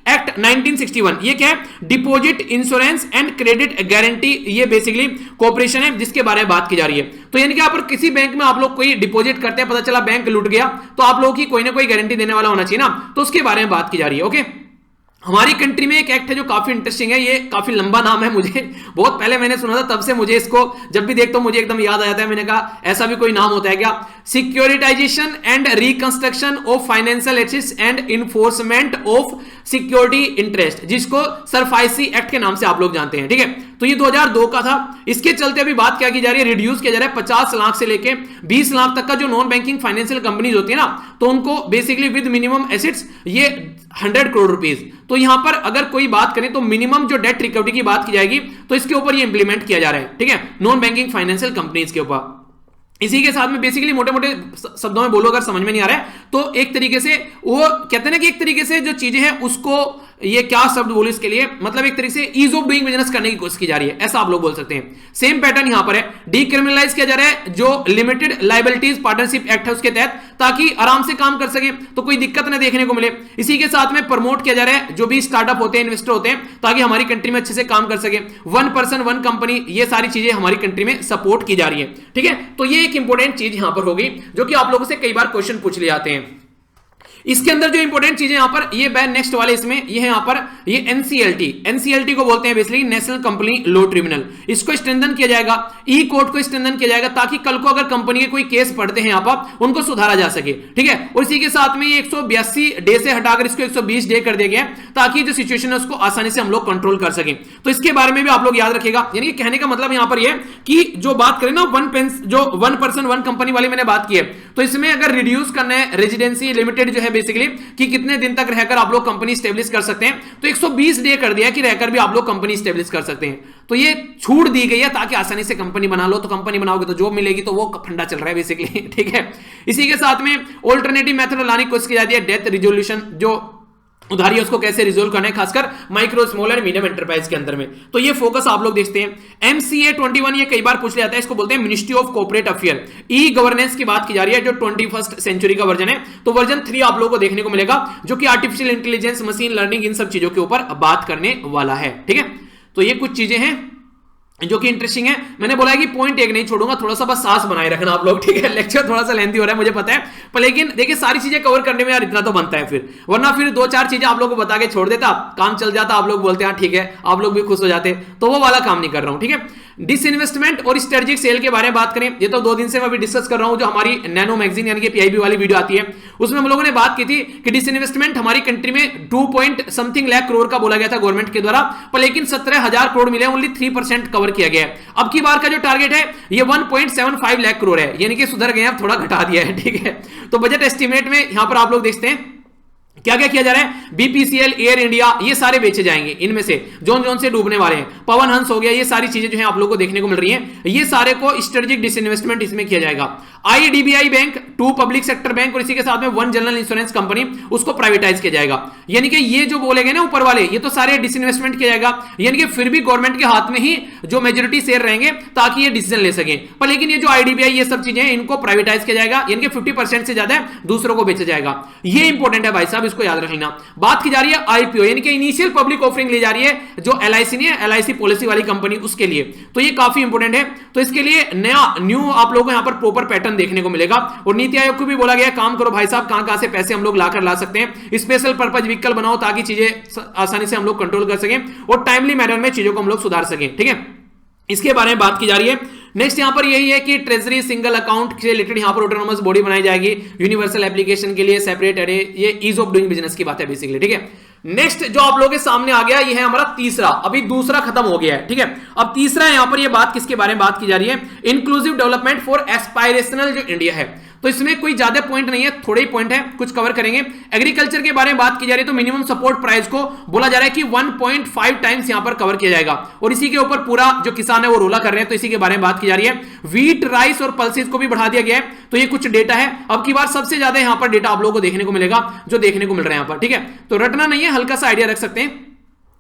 act 1961, ये क्या है, deposit insurance and credit guarantee, ये बेसिकली कॉर्पोरेशन है जिसके बारे में बात की जा रही है। तो यानी कि यहाँ पर किसी बैंक में आप लोग कोई डिपॉजिट करते हैं, पता चला बैंक लूट गया, तो आप लोगों की कोई ना कोई गारंटी देने वाला होना चाहिए ना, तो उसके बारे में बात की जा रही है, ओके। हमारी कंट्री में एक एक्ट है जो काफी इंटरेस्टिंग है, ये काफी लंबा नाम है, मुझे बहुत पहले मैंने सुना था, तब से मुझे इसको जब भी देखता हूं मुझे एकदम याद आ जाता है, मैंने कहा ऐसा भी कोई नाम होता है क्या, securitisation and reconstruction of financial assets and enforcement of security interest, जिसको सरफाइसी एक्ट के नाम से आप लोग जानते हैं, ठीक है। तो ये 2002 का था। इसके चलते अभी बात क्या की जा रही है, रिड्यूस किया जा रहा है 50 लाख से लेके 20 लाख तक का जो नॉन बैंकिंग फाइनेंशियल कंपनीज होती है ना, तो उनको बेसिकली विद मिनिमम एसेट्स ये 100 करोड़ रुपीस। तो यहां पर अगर कोई बात करें तो मिनिमम जो डेट रिकवरी की बात की जाएगी तो इसके ऊपर ये इंप्लीमेंट किया जा रहा है, ठीक है, नॉन बैंकिंग फाइनेंशियल कंपनीज के ऊपर। इसी के साथ में बेसिकली मोटे मोटे शब्दों में बोलो, अगर समझ में नहीं आ रहा है तो एक तरीके से वो कहते हैं ना कि एक तरीके से जो चीजें हैं उसको, ये क्या शब्द बोलो इसके लिए, मतलब एक तरीके से ईज ऑफ डूइंग बिजनेस करने की कोशिश की जा रही है, ऐसा आप लोग बोल सकते हैं। सेम पैटर्न यहां पर है, डीक्रिमिनलाइज किया जा रहा है जो लिमिटेड लायबिलिटीज पार्टनरशिप एक्ट है उसके तहत, ताकि आराम से काम कर सके, तो कोई दिक्कत ना देखने को मिले। इसी के साथ में प्रमोट किया जा रहा है जो भी स्टार्टअप होते हैं, इन्वेस्टर होते हैं, ताकि हमारी कंट्री में अच्छे से काम कर सके। 1 पर्सन 1 कंपनी, ये सारी चीजें हमारी कंट्री में सपोर्ट की जा रही है, ठीक है। तो ये एक इंपॉर्टेंट चीज यहां पर होगी जो कि आप लोगों से कई बार क्वेश्चन पूछ लिए जाते हैं। इसके अंदर जो इंपॉर्टेंट चीजें यहां पर ये नेक्स्ट वाले इसमें ये है, यहां पर ये एनसीएलटी को बोलते हैं basically national company law tribunal, इसको स्ट्रेंथन किया जाएगा, ई कोर्ट को स्ट्रेंथन किया जाएगा, ताकि कल को अगर कंपनी के कोई केस पड़ते हैं यहां पर उनको सुधारा जा सके, ठीक है। और इसी के साथ में ये 182 डे से हटाकर इसको 120 डे कर दिया गया, ताकि जो सिचुएशन है उसको आसानी से हम लोग कंट्रोल कर सकें। तो इसके बारे में भी आप लोग याद रखिएगा, यानी कि कहने का मतलब यहां पर ये कि जो बात करें ना 1 पर्सन 1 कंपनी वाली मैंने बात की है, तो इसमें अगर रिड्यूस करना है रेजिडेंसी लिमिटेड जो है बेसिकली कि कितने दिन तक रहकर आप लोग कंपनी स्टेब्लिश कर सकते हैं, तो 120 डे कर दिया कि रहकर भी आप लोग कंपनी स्टेब्लिश कर सकते हैं। तो ये छूट दी गई है ताकि आसानी से कंपनी बना लो, तो कंपनी बनाओगे तो जॉब मिलेगी, तो वो फंडा चल रहा है बेसिकली, ठीक है। इसी के साथ में ऑल्टरनेटिव मेथड लाने की कोशिश की जाती है, डेथ रिजोल्यूशन, जो उधारी है उसको कैसे रिजोल्व करना है, खासकर micro small and medium enterprise के अंदर में, तो ये फोकस आप लोग देखते हैं। MCA 21 ये कई बार पूछ लिया जाता है, इसको बोलते हैं ministry of corporate affair, e governance की बात की जा रही है, जो 21st सेंचुरी का वर्जन है। तो वर्जन 3 आप लोगों को देखने को मिलेगा, जो कि आर्टिफिशियल इंटेलिजेंस, मशीन लर्निंग, इन सब चीजों के ऊपर बात करने वाला है, ठीक है। तो ये कुछ चीजें हैं जो कि इंटरेस्टिंग है। मैंने बोला है कि पॉइंट एक नहीं छोड़ूंगा, थोड़ा सा बस सांस बनाए रखना आप लोग, ठीक है। लेक्चर थोड़ा सा लेंथी हो रहा है मुझे पता है, पर लेकिन देखिए सारी चीजें कवर करने में यार इतना तो बनता है फिर, वरना फिर 2-4 चीजें आप लोगों को बता के छोड़ देता, काम चल जाता, आप लोग बोलते हैं ठीक है, आप लोग भी खुश हो जाते, तो वो वाला काम नहीं कर रहा हूं, ठीक है। डिसइन्वेस्टमेंट और स्ट्रेटेजिक सेल के बारे में बात करें, ये तो 2 दिन से मैं अभी डिस्कस कर रहा हूं, जो हमारी नैनो मैगजीन यानी कि PIB वाली वीडियो आती है, उसमें हम लोगों ने बात की थी कि डिसइन्वेस्टमेंट हमारी कंट्री में 2 लाख करोड़ का बोला गया था गवर्नमेंट के द्वारा, पर लेकिन 17,000 करोड़ मिले, ओनली 3% कवर किया गया है। अब की बार का जो टारगेट है ये 1.75 लाख करोड़ है, यानी कि सुधर गए, अब थोड़ा घटा दिया है, ठीक है। तो बजट एस्टिमेट में यहां पर आप लोग देखते हैं क्या क्या किया जा रहा है, BPCL, एयर इंडिया, ये सारे बेचे जाएंगे, इनमें से जोन से डूबने वाले हैं, पवन हंस हो गया, ये सारी चीजें जो है आप लोगों को देखने को मिल रही हैं, ये सारे को स्ट्रेटेजिक डिसइन्वेस्टमेंट इसमें किया जाएगा। IDBI bank, 2 public sector bank और इसी के साथ में 1 जनरल इंश्योरेंस कंपनी, उसको प्राइवेटाइज किया जाएगा। यानी कि ये जो बोले गए ना ऊपर वाले, ये तो सारे डिसइन्वेस्टमेंट किया जाएगा, यानी कि फिर भी गवर्नमेंट के हाथ में ही जो मेजोरिटी शेयर रहेंगे, ताकि ये डिसीजन ले सके। पर लेकिन ये जो IDBI ये सब चीजें हैं, इनको प्राइवेटाइज किया जाएगा, यानी कि 50% से ज्यादा दूसरों को बेचा जाएगा। ये इंपॉर्टेंट है भाई साहब, इसको याद रखना। बात की जा रही है IPO, यानी कि इनिशियल पब्लिक ऑफरिंग ली जा रही है, जो LIC नहीं है, LIC पॉलिसी वाली कंपनी, उसके लिए, तो ये काफी इंपॉर्टेंट है। तो इसके लिए न्यू आप लोगों को यहां पर प्रॉपर पैटर्न देखने को मिलेगा। और नीति आयोग को भी बोला गया काम करो भाई साहब, कहां से पैसे हम लोग लाकर ला सकते हैं, स्पेशल पर्पज व्हीकल बनाओ, ताकि चीजें आसानी से हम लोग कंट्रोल कर सकें और टाइमली मैनर में चीजों को हम लोग सुधार सकें, ठीक है। इसके बारे में बात की जा रही है। नेक्स्ट यहां पर यही है कि ट्रेजरी सिंगल अकाउंट से रिलेटेड यहां पर ऑटोनोमस बॉडी बनाई जाएगी, यूनिवर्सल एप्लीकेशन के लिए सेपरेट अरे, ये ईज ऑफ डूइंग बिजनेस की बात है बेसिकली, ठीक है। नेक्स्ट जो आप लोगों के सामने आ गया ये है हमारा तीसरा, अभी दूसरा खत्म हो गया है, ठीक है। अब तीसरा यहां पर ये बात किसके बारे में बात की जा रही है, इंक्लूसिव डेवलपमेंट फॉर एस्पायरेशनल जो इंडिया है। तो इसमें कोई ज्यादा पॉइंट नहीं है, थोड़े ही पॉइंट है, कुछ कवर करेंगे। एग्रीकल्चर के बारे में बात की जा रही है तो मिनिमम सपोर्ट प्राइस को बोला जा रहा है कि 1.5 टाइम्स यहां पर कवर किया जाएगा और इसी के ऊपर पूरा जो किसान है वो रोला कर रहे हैं, तो इसी के बारे में बात की जा रही है। व्हीट, राइस और पल्सेस को भी बढ़ा दिया गया है, तो ये कुछ डेटा है। अब की बार सबसे ज्यादा यहां पर डेटा आप लोगों को देखने को मिलेगा, जो देखने को मिल रहा है यहां पर, ठीक है। तो रटना नहीं है, हल्का सा आइडिया रख सकते हैं।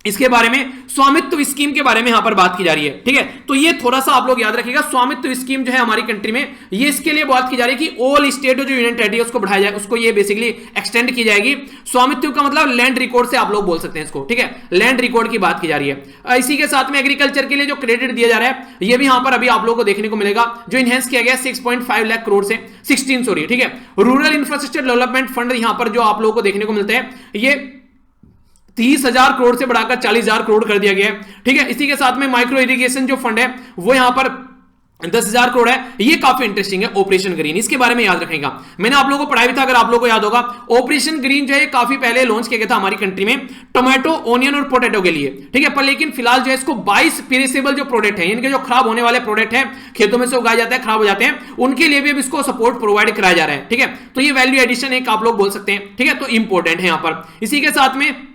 इसके बारे में स्वामित्व स्कीम के बारे में यहां पर बात की जा रही है, ठीक है। तो ये थोड़ा सा आप लोग याद रखिएगा, स्वामित्व स्कीम जो है हमारी कंट्री में, ये इसके लिए बात की जा रही है कि ऑल स्टेट जो यूनियन टेरिटरी है उसको बढ़ाया जाए, उसको ये बेसिकली एक्सटेंड की जाएगी। स्वामित्व का मतलब लैंड रिकॉर्ड से आप लोग बोल सकते हैं इसको, ठीक है, लैंड रिकॉर्ड की बात की जा रही है। इसी के साथ में एग्रीकल्चर के लिए जो क्रेडिट दिया जा रहा है ये भी यहां पर अभी आप लोगों को देखने को मिलेगा, जो इनहेंस किया गया 6.5 लाख करोड़ से 16 सॉरी, ठीक है। रूरल इंफ्रास्ट्रक्चर डेवलपमेंट फंड यहां पर जो आप लोगों को देखने को मिलता है ये 30,000 करोड़ से बढ़ाकर 40,000 करोड़ कर दिया गया है, ठीक है। इसी के साथ में माइक्रो इरिगेशन जो फंड है वो यहां पर 10,000 करोड़ है, ये काफी इंटरेस्टिंग है। ऑपरेशन ग्रीन, इसके बारे में याद रखेगा, मैंने आप लोगों को पढ़ाया भी था, अगर आप लोगों को याद होगा। ऑपरेशन ग्रीन जो है काफी पहले लॉन्च किया गया था हमारी कंट्री में टोमेटो, ओनियन और पोटैटो के लिए, ठीक है। पर लेकिन फिलहाल जो है इसको 22 पेरिसेबल जो प्रोडक्ट है, इनके जो खराब होने वाले प्रोडक्ट है, खेतों में से उगाए जाते हैं, खराब हो जाते हैं, उनके लिए भी इसको सपोर्ट प्रोवाइड कराया जा रहा है, ठीक है। तो ये वैल्यू एडिशन एक आप लोग बोल सकते हैं, ठीक है। तो इंपॉर्टेंट है यहां पर। इसी के साथ में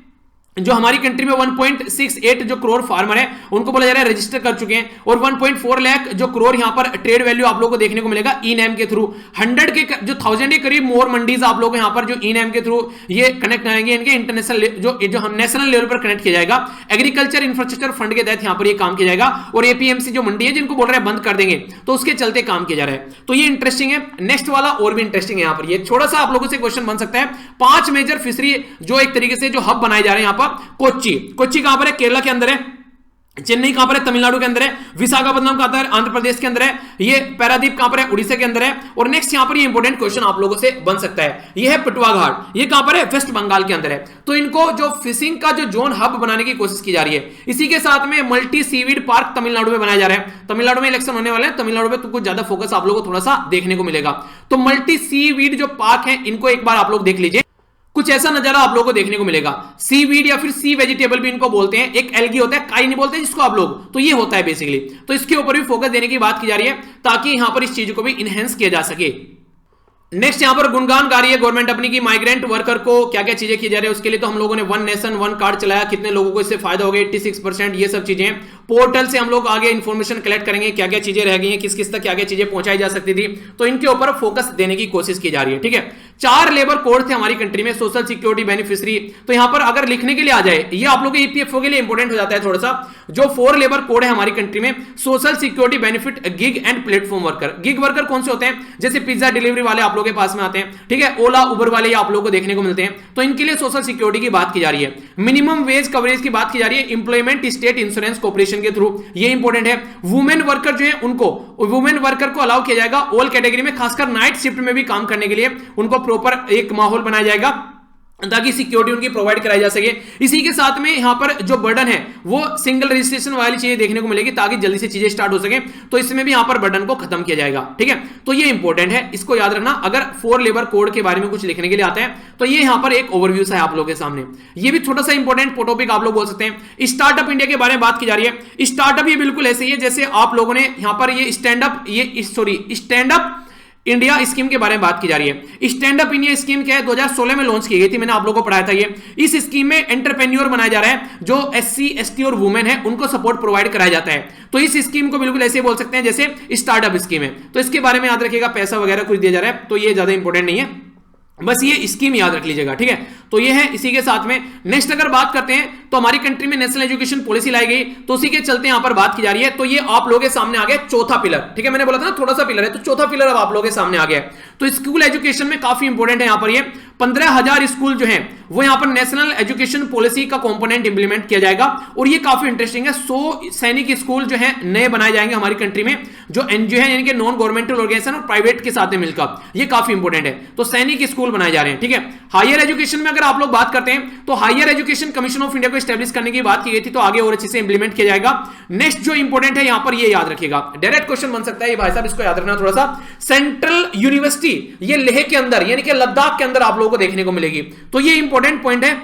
जो हमारी कंट्री में 1.68 जो करोड़ फार्मर है उनको बोला जा रहा है रजिस्टर कर चुके हैं, और 1.4 लाख जो करोड़ यहां पर ट्रेड वैल्यू आप लोगों को देखने को मिलेगा ई नैम के थ्रू। 100 के जो 1000 के करीब मोर मंडीज आप लोग यहां पर जो ई नैम के थ्रू ये कनेक्ट आएंगे, इनके इंटरनेशनल जो हम नेशनल लेवल पर कनेक्ट किया जाएगा। एग्रीकल्चर इंफ्रास्ट्रक्चर फंड के तहत यहां पर ये काम किया जाएगा, और एपीएमसी जो मंडी है जिनको बोल रहे हैं बंद कर देंगे, तो उसके चलते काम किया जा रहा है। तो ये इंटरेस्टिंग है। नेक्स्ट वाला और भी इंटरेस्टिंग है, यहां पर ये थोड़ा सा आप लोगों से क्वेश्चन बन सकता है। 5 मेजर फिशरी जो एक तरीके से जो हब बनाए जा रहे हैं यहां पर। कोच्चि कहां पर है, केरला के अंदर है। चेन्नई कहां पर है, तमिलनाडु के अंदर है। विशाखापट्टनम कहां पर, आंध्र प्रदेश के अंदर है। ये पैरादीप कहां पर है, उड़ीसा के अंदर है। और नेक्स्ट यहां पर ये इंपॉर्टेंट क्वेश्चन आप लोगों से बन सकता है, ये है पटवा घाट, ये कहां पर है, वेस्ट बंगाल के अंदर है। तो इनको जो फिशिंग का जो जोन हब बनाने की कोशिश की जा रही है। इसी के साथ में मल्टी सीवीड पार्क तमिलनाडु में बनाया जा रहा है। तमिलनाडु में इलेक्शन होने वाले हैं, तमिलनाडु में तो कुछ ज्यादा फोकस आप लोगों को थोड़ा सा देखने को मिलेगा। तो मल्टी सीवीड जो पार्क है इनको एक बार आप लोग देख लीजिए, कुछ ऐसा नजारा आप लोगों को देखने को मिलेगा। सी वीड या फिर सी वेजिटेबल भी इनको बोलते हैं, एक एल्गी होता है, काई नहीं बोलते जिसको आप लोग, तो ये होता है बेसिकली। तो इसके ऊपर भी फोकस देने की बात की जा रही है ताकि यहां पर इस चीज को भी इनहेंस किया जा सके। नेक्स्ट यहां पर गुणगान गा रही है गवर्नमेंट अपनी की माइग्रेंट वर्कर को क्या क्या चीजें की जा रही है उसके लिए। तो हम लोगों ने वन नेशन वन कार्ड चलाया, कितने लोगों को इससे फायदा हो गया, 86%, ये सब चीजें। पोर्टल से हम लोग आगे इंफॉर्मेशन कलेक्ट करेंगे, क्या क्या चीजें रह गई हैं, किस किस तक क्या क्या चीजें पहुंचाई जा सकती थी, तो इनके ऊपर फोकस देने की कोशिश की जा रही है, ठीक है। 4 लेबर कोड थे हमारी कंट्री में, सोशल सिक्योरिटी बेनिफिशियरी। तो यहां पर अगर लिखने के लिए आ जाए, ये आप लोग के ईपीएफओ के लिए इंपॉर्टेंट हो जाता है थोड़ा सा। जो 4 लेबर कोड है हमारी कंट्री में, social security benefit, gig and platform worker. Gig worker कौन से होते हैं, जैसे पिज्जा डिलीवरी वाले आप लोग के पास में आते हैं, ठीक है, ओला उबर वाले आप लोगों को देखने को मिलते हैं, तो इनके लिए सोशल सिक्योरिटी की बात की जा रही है। मिनिमम वेज कवरेज की बात की जा रही है एम्प्लॉयमेंट स्टेट इंश्योरेंस कॉर्पोरेशन के थ्रू, ये इंपॉर्टेंट है। वुमेन वर्कर जो है उनको, वुमेन वर्कर को अलाउ किया जाएगा ऑल कैटेगरी में, खासकर नाइट शिफ्ट में भी काम करने के लिए उनको प्रॉपर एक माहौल बनाया जाएगा ताकि सिक्योरिटी उनकी प्रोवाइड कराई जा सके। इसी के साथ में यहां पर जो बर्डन है वो सिंगल रजिस्ट्रेशन वाली चीजें देखने को मिलेगी ताकि जल्दी से चीजें स्टार्ट हो सके, तो इसमें भी यहां पर बर्डन को खत्म किया जाएगा, ठीक है। तो ये इंपॉर्टेंट है, इसको याद रखना। अगर 4 लेबर कोड के बारे में कुछ लिखने के लिए आता है तो ये यहां पर एक ओवरव्यू है आप लोगों के सामने। ये भी छोटा सा इंपॉर्टेंट टॉपिक आप लोग बोल सकते हैं। स्टार्टअप इंडिया के बारे में बात की जा रही है। स्टार्टअप ये बिल्कुल ऐसे ही है जैसे आप लोगों ने यहां पर ये स्टैंड अप इंडिया स्कीम के बारे में बात की जा रही है। स्टैंड अप इंडिया स्कीम क्या है, 2016 में लॉन्च की गई थी, मैंने आप लोगों को पढ़ाया था ये। इस स्कीम में एंटरप्रेन्योर बनाया जा रहा है, जो SC ST और वुमेन है उनको सपोर्ट प्रोवाइड कराया जाता है। तो इस स्कीम को बिल्कुल ऐसे बोल सकते हैं जैसे स्टार्टअप स्कीम है। तो इसके बारे में याद रखिएगा, पैसा वगैरह कुछ दिया जा रहा है, तो ये ज्यादा इंपॉर्टेंट नहीं है, बस ये स्कीम याद रख लीजिएगा, ठीक है। तो ये है। इसी के साथ में नेक्स्ट अगर बात करते हैं तो हमारी कंट्री में नेशनल एजुकेशन पॉलिसी लाई गई, तो उसी के चलते यहां पर बात की जा रही है। तो ये आप लोगों के सामने आ गया चौथा पिलर, ठीक है। मैंने बोला था ना थोड़ा सा पिलर है, तो चौथा पिलर अब आप लोगों के सामने आ गया। तो स्कूल एजुकेशन में काफी इंपॉर्टेंट है यहां पर ये 15,000 स्कूल जो है वो यहां पर नेशनल एजुकेशन पॉलिसी का कंपोनेंट इंप्लीमेंट किया जाएगा, और ये काफी इंटरेस्टिंग है। 100 सैनिक स्कूल जो है नए बनाए जाएंगे हमारी कंट्री में, जो एनजीओ है यानी कि नॉन गवर्नमेंटल ऑर्गेनाइजेशन और प्राइवेट के साथ मिलकर, ये काफी इंपॉर्टेंट है। तो सैनिक स्कूल बनाए जा रहे हैं, ठीक है। हायर एजुकेशन में अगर आप लोग बात करते हैं तो higher education commission of India को एस्टैब्लिश करने की बात की गई थी, तो आगे और अच्छे से इंप्लीमेंट किया जाएगा। नेक्स्ट जो इंपॉर्टेंट है यहां पर ये याद रखिएगा, डायरेक्ट क्वेश्चन बन सकता है ये भाई साहब, इसको याद रखना थोड़ा सा। सेंट्रल यूनिवर्सिटी ये लेह के अंदर यानी कि लद्दाख के अंदर आप लोगों को देखने को मिलेगी, तो ये इंपॉर्टेंट पॉइंट है।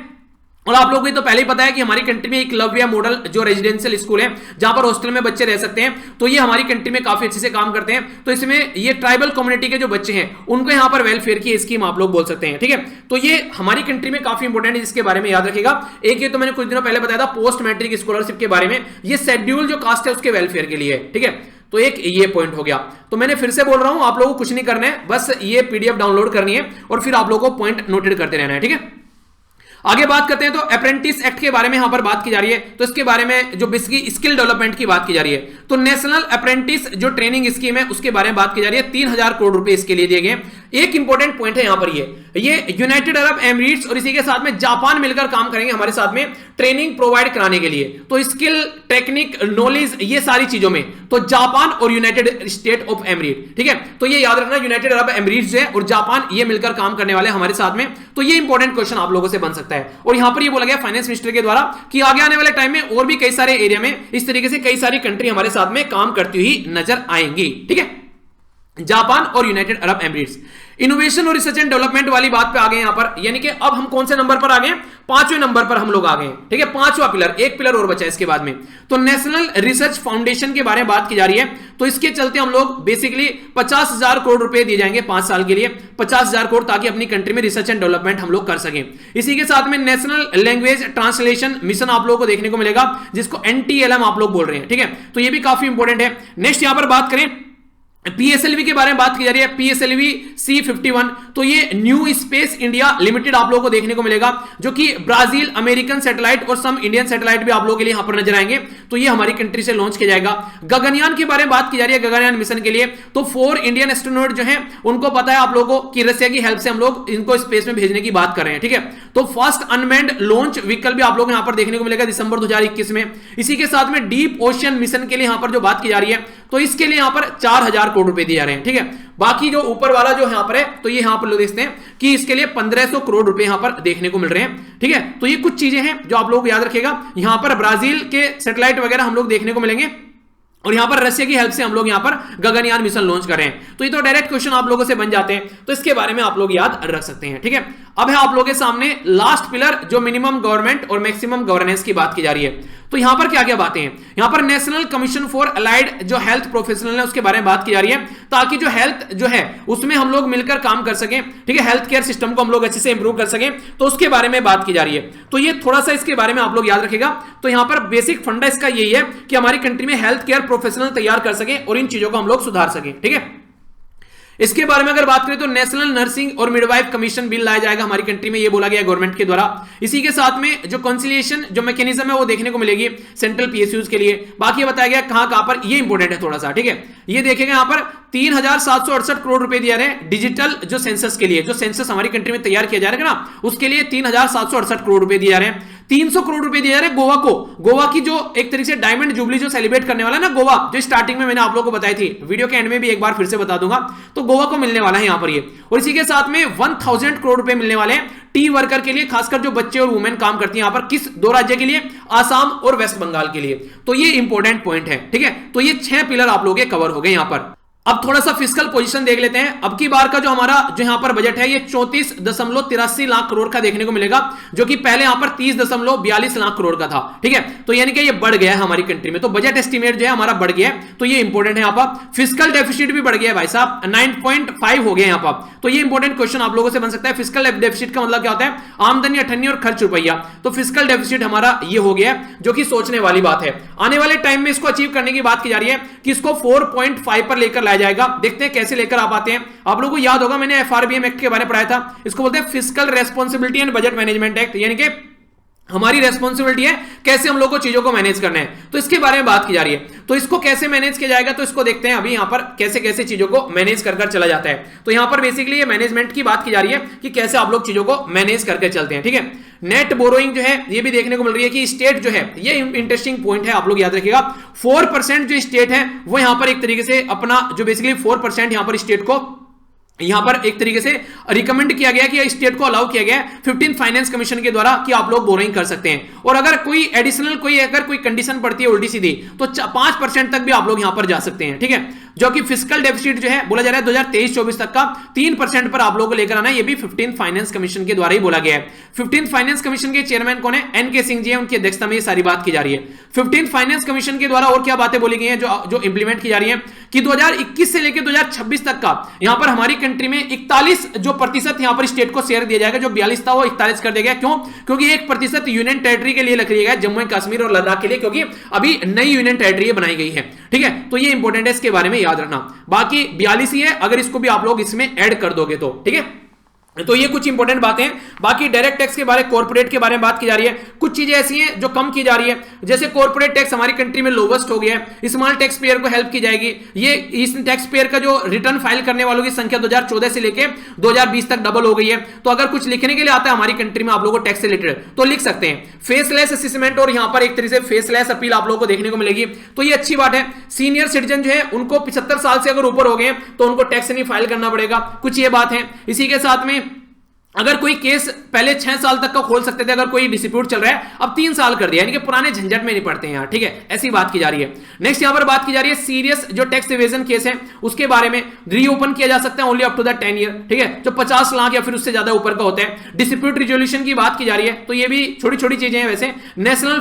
और आप लोगों को तो पहले ही पता है कि हमारी कंट्री में एक लव्य मॉडल जो रेजिडेंशियल स्कूल है जहां पर हॉस्टल में बच्चे रह सकते हैं, तो ये हमारी कंट्री में काफी अच्छे से काम करते हैं। तो इसमें ये ट्राइबल कम्युनिटी के जो बच्चे हैं उनको यहां पर वेलफेयर की स्कीम आप लोग बोल सकते हैं, ठीक है। तो ये हमारी कंट्री में काफी इंपॉर्टेंट है, जिसके बारे में याद रखिएगा। एक ये तो मैंने कुछ दिनों पहले बताया था पोस्ट मैट्रिक स्कॉलरशिप के बारे में, ये शेड्यूल जो कास्ट है उसके वेलफेयर के लिए है, ठीक है। तो एक ये पॉइंट हो गया। तो मैंने फिर से बोल रहा हूं, आप लोगों को कुछ नहीं करना है, बस ये पीडीएफ डाउनलोड करनी है और फिर आप लोगों को पॉइंट नोटेड करते रहना है, ठीक है। आगे बात करते हैं तो अप्रेंटिस एक्ट के बारे में यहां पर बात की जा रही है, तो इसके बारे में जो बेसिकली स्किल डेवलपमेंट की बात की जा रही है, तो नेशनल अप्रेंटिस जो ट्रेनिंग स्कीम है उसके बारे में बात की जा रही है। 3000 करोड़ रुपए इसके लिए दिए गए। एक इंपॉर्टेंट पॉइंट है यहां पर ये यूनाइटेड अरब एमिरेट्स और इसी के साथ में जापान मिलकर काम करेंगे हमारे साथ में ट्रेनिंग प्रोवाइड कराने के लिए। तो स्किल, टेक्निक, नॉलेज, ये सारी चीजों में तो जापान और यूनाइटेड स्टेट ऑफ एमिरेट, ठीक है। तो ये याद रखना, यूनाइटेड अरब एमिरेट्स है और जापान ये मिलकर काम करने वाले हमारे साथ में। तो ये इंपॉर्टेंट क्वेश्चन आप लोगों से बन सकता है। और यहां पर ये बोला गया फाइनेंस मिनिस्टर के द्वारा कि आगे आने वाले टाइम में और भी कई सारे एरिया में इस तरीके से कई सारी कंट्री हमारे साथ में काम करती हुई नजर आएंगी, ठीक है। जापान और यूनाइटेड अरब एमिरेट्स। इनोवेशन और रिसर्च एंड डेवलपमेंट वाली बात पे आ गए यहां पर, यानी कि अब हम कौन से नंबर पर आ गए? 5वें नंबर पर हम लोग आ गए, ठीक है। 5वां पिलर, एक पिलर और बचा है इसके बाद में। तो नेशनल रिसर्च फाउंडेशन के बारे में बात की जा रही है, तो इसके चलते हम लोग बेसिकली 50,000 करोड़ रुपए दिए जाएंगे 5 साल के लिए, 50,000 करोड़, ताकि अपनी कंट्री में रिसर्च एंड डेवलपमेंट हम लोग कर सकें। इसी के साथ में नेशनल लैंग्वेज ट्रांसलेशन मिशन आप लोगों को देखने को मिलेगा, जिसको NTLM आप लोग बोल रहे हैं, ठीक है। तो ये भी काफी इंपॉर्टेंट है। नेक्स्ट यहां पर बात करें PSLV के बारे में बात की जा रही है, PSLV C51, तो ये न्यू स्पेस इंडिया लिमिटेड आप लोगों को देखने को मिलेगा, जो कि ब्राजील, अमेरिकन सैटेलाइट और सम इंडियन सैटेलाइट भी आप लोगों के लिए यहां पर नजर आएंगे। तो ये हमारी कंट्री से लॉन्च किया जाएगा। गगनयान के बारे में बात की जा रही है, गगनयान मिशन के लिए तो 4 इंडियन एस्ट्रोनॉट जो है उनको पता है आप लोगों को कि रशिया की हेल्प से हम लोग इनको स्पेस में भेजने की बात कर रहे हैं, ठीक है। तो फर्स्ट अनमैन्ड लॉन्च व्हीकल भी आप लोग यहां पर देखने को मिलेगा दिसंबर 2021 में। इसी के साथ में डीप ओशियन मिशन के लिए यहां पर जो बात की जा रही है, तो इसके लिए यहां पर 4000 करोड़ रुपए दिए जा रहे हैं, ठीक है। बाकी जो ऊपर वाला जो यहां पर है, तो ये यहां पर लोग देखते हैं कि इसके लिए 1500 करोड़ रुपए यहां पर देखने को मिल रहे हैं, ठीक है। तो ये कुछ चीजें हैं जो आप लोग याद रखिएगा। यहां पर ब्राजील के सैटेलाइट वगैरह हम लोग देखने को मिलेंगे और यहां पर रशिया की हेल्प से हम लोग यहां पर गगनयान मिशन लॉन्च कर रहे हैं। तो ये तो डायरेक्ट क्वेश्चन आप लोगों से बन जाते हैं, तो इसके बारे में आप लोग याद रख सकते हैं, ठीक है। अब है आप लोगों के सामने लास्ट पिलर, जो मिनिमम गवर्नमेंट और मैक्सिमम गवर्नेंस की बात की जा रही है। तो यहां पर क्या क्या बातें हैं? यहां पर नेशनल कमीशन फॉर अलाइड जो हेल्थ प्रोफेशनल है उसके बारे में बात की जा रही है, ताकि जो हेल्थ जो है उसमें हम लोग मिलकर काम कर सकें, ठीक है। हेल्थ केयर सिस्टम को हम लोग अच्छे से इंप्रूव कर सकें, तो उसके बारे में बात की जा रही है। तो ये थोड़ा सा इसके बारे में आप लोग याद रखिएगा। तो यहां पर बेसिक फंडा इसका यही है कि हमारी कंट्री में हेल्थ केयर प्रोफेशनल तैयार कर सकें और इन चीजों को हम लोग सुधार सकें, ठीक है। इसके बारे में अगर बात करें तो नेशनल नर्सिंग और मिडवाइफ कमीशन बिल लाया जाएगा हमारी कंट्री में, ये बोला गया गवर्नमेंट के द्वारा। इसी के साथ में जो कंसिलिएशन जो मैकेनिज्म है वो देखने को मिलेगी सेंट्रल PSUs के लिए। बाकी बताया गया कहां कहां पर, ये इंपॉर्टेंट है थोड़ा सा, ठीक है। ये देखेंगे यहां पर 3768 करोड़ रुपए दिया रहे हैं डिजिटल जो सेंसस के लिए, जो सेंसस हमारी कंट्री में तैयार किया जा रहा है ना, उसके लिए 3768 करोड़ रुपए दिए जा रहे हैं। 300 करोड़ रुपए दिए जा रहे हैं गोवा को। गोवा की जो एक तरीके से डायमंड जुबली जो सेलिब्रेट करने वाला है ना गोवा, जो स्टार्टिंग में मैंने आप लोगों को बताई थी, वीडियो के एंड में भी एक बार फिर से बता दूंगा, तो गोवा को मिलने वाला है यहां पर ये। और इसी के साथ में 1000 करोड़ रुपए मिलने वाले हैं टी वर्कर के लिए, खासकर जो बच्चे और वुमेन काम करती हैं यहां पर, किस 2 राज्य के लिए? आसाम और वेस्ट बंगाल के लिए। तो ये इंपॉर्टेंट पॉइंट है, ठीक है। तो ये 6 पिलर आप लोगों के कवर हो गए यहां पर। अब थोड़ा सा फिस्कल पोजीशन देख लेते हैं। अब की बार का जो हमारा जो यहां पर बजट है ये 34.83 लाख करोड़ का देखने को मिलेगा, जो कि पहले यहां पर 30.42 लाख करोड़ का था, ठीक है। तो यानी कि ये बढ़ गया है हमारी कंट्री में, तो बजट एस्टिमेट जो है हमारा बढ़ गया है, तो ये इंपॉर्टेंट है। यहां पर फिस्कल डेफिसिट भी बढ़ गया है भाई साहब, 9.5 हो गया यहां पर। तो ये इंपॉर्टेंट क्वेश्चन आप लोगों से बन सकता है। फिस्कल डेफिसिट का मतलब क्या होता है? आमदनी, अठन्नी और खर्च रुपया। तो फिस्कल डेफिसिट हमारा ये हो गया, जो कि सोचने वाली बात है। आने वाले टाइम में इसको अचीव करने की बात की जा रही है कि इसको 4.5 पर लेकर लाया जाएगा। देखते हैं कैसे लेकर आप आते हैं। आप लोगों को याद होगा मैंने FRBM एक्ट के बारे में पढ़ाया था, इसको बोलते हैं fiscal responsibility and budget management act, यानी कि हमारी रेस्पॉन्सिबिलिटी है कैसे हम लोग को चीजों को मैनेज करना है, तो इसके बारे में बात की जा रही है। तो इसको कैसे मैनेज किया जाएगा, तो इसको देखते हैं अभी यहां पर कैसे कैसे चीजों को मैनेज कर चला जाता है। तो यहां पर बेसिकली ये मैनेजमेंट की बात की जा रही है कि कैसे आप लोग चीजों को मैनेज करके चलते हैं, ठीक है। नेट बोरोइंग जो है ये भी देखने को मिल रही है कि स्टेट जो है, ये इंटरेस्टिंग पॉइंट है, आप लोग याद रखिएगा। 4% जो स्टेट है वो यहां पर एक तरीके से अपना जो बेसिकली 4% यहां पर स्टेट को यहां पर एक तरीके से रिकमेंड किया गया कि स्टेट को अलाउ किया गया है 15th फाइनेंस कमीशन के द्वारा कि आप लोग बोरिंग कर सकते हैं। और अगर कोई एडिशनल अगर कोई कंडीशन पड़ती है उल्टी सीधी तो 5% तक भी आप लोग यहां पर जा सकते हैं, ठीक है। जो कि फिस्कल डेफिसिट जो है बोला जा रहा है 2023-24 तक का 3% पर आप लोगों को लेकर आना है, ये भी 15th फाइनेंस कमीशन के द्वारा ही बोला गया है। 15th फाइनेंस कमीशन के चेयरमैन कौन है? एनके सिंह जी है, उनकी अध्यक्षता में ये सारी बात की जा रही है। 15th फाइनेंस कमीशन के द्वारा और क्या बातें बोली गई हैं जो इंप्लीमेंट की जा रही है कि 2021 से लेकर 2026 तक का यहां पर हमारी कंट्री में 41 जो प्रतिशत यहां पर स्टेट को शेयर दिया जाएगा, जो 42 था वो 41 कर दिया गया। क्यों? क्योंकि 1% यूनियन टेरिटरी के लिए रख लिया गया, जम्मू एंड कश्मीर और लद्दाख के लिए, क्योंकि अभी नई यूनियन टेरिटरी बनाई गई है, ठीक है। तो ये इंपॉर्टेंट है, इसके बारे में याद रखना। बाकी 42 ही है, अगर इसको भी आप लोग इसमें ऐड कर दोगे तो, ठीक है। तो ये कुछ इंपॉर्टेंट बातें हैं। बाकी डायरेक्ट टैक्स के बारे, कॉर्पोरेट के बारे में बात की जा रही है। कुछ चीजें ऐसी हैं जो कम की जा रही है, जैसे कॉर्पोरेट टैक्स हमारी कंट्री में लोवेस्ट हो गया है, स्मॉल टैक्स पेयर को हेल्प की जाएगी। ये इस टैक्स पेयर का जो रिटर्न फाइल करने वालों की संख्या 2014 से लेकर 2020 तक डबल हो गई है। तो अगर कुछ लिखने के लिए आता है हमारी कंट्री में आप लोगों को टैक्स से रिलेटेड तो लिख सकते हैं। फेसलेस असेसमेंट और यहां पर एक तरीके से फेसलेस अपील आप लोगों को देखने को मिलेगी, तो ये अच्छी बात है। सीनियर सिटीजन जो है उनको 75 साल से अगर ऊपर हो गए तो उनको टैक्स नहीं फाइल करना पड़ेगा, कुछ ये बात है। इसी के साथ में अगर कोई केस पहले 6 साल तक का खोल सकते थे, अगर कोई डिस्प्यूट चल रहा है अब 3 साल कर दिया, यानी कि पुराने झंझट में नहीं पड़ते हैं, ठीक है, ऐसी बात की जा रही है। नेक्स्ट यहां पर बात की जा रही है सीरियस जो टैक्स इवेजन केस है उसके बारे में रीओपन किया जा सकता है only up to the 10 year, ठीक है, जो 50 लाख या फिर उससे ज्यादा ऊपर का होता है। डिस्प्यूट रिजोल्यूशन की बात की जा रही है, तो ये भी छोटी छोटी चीजें हैं। वैसे national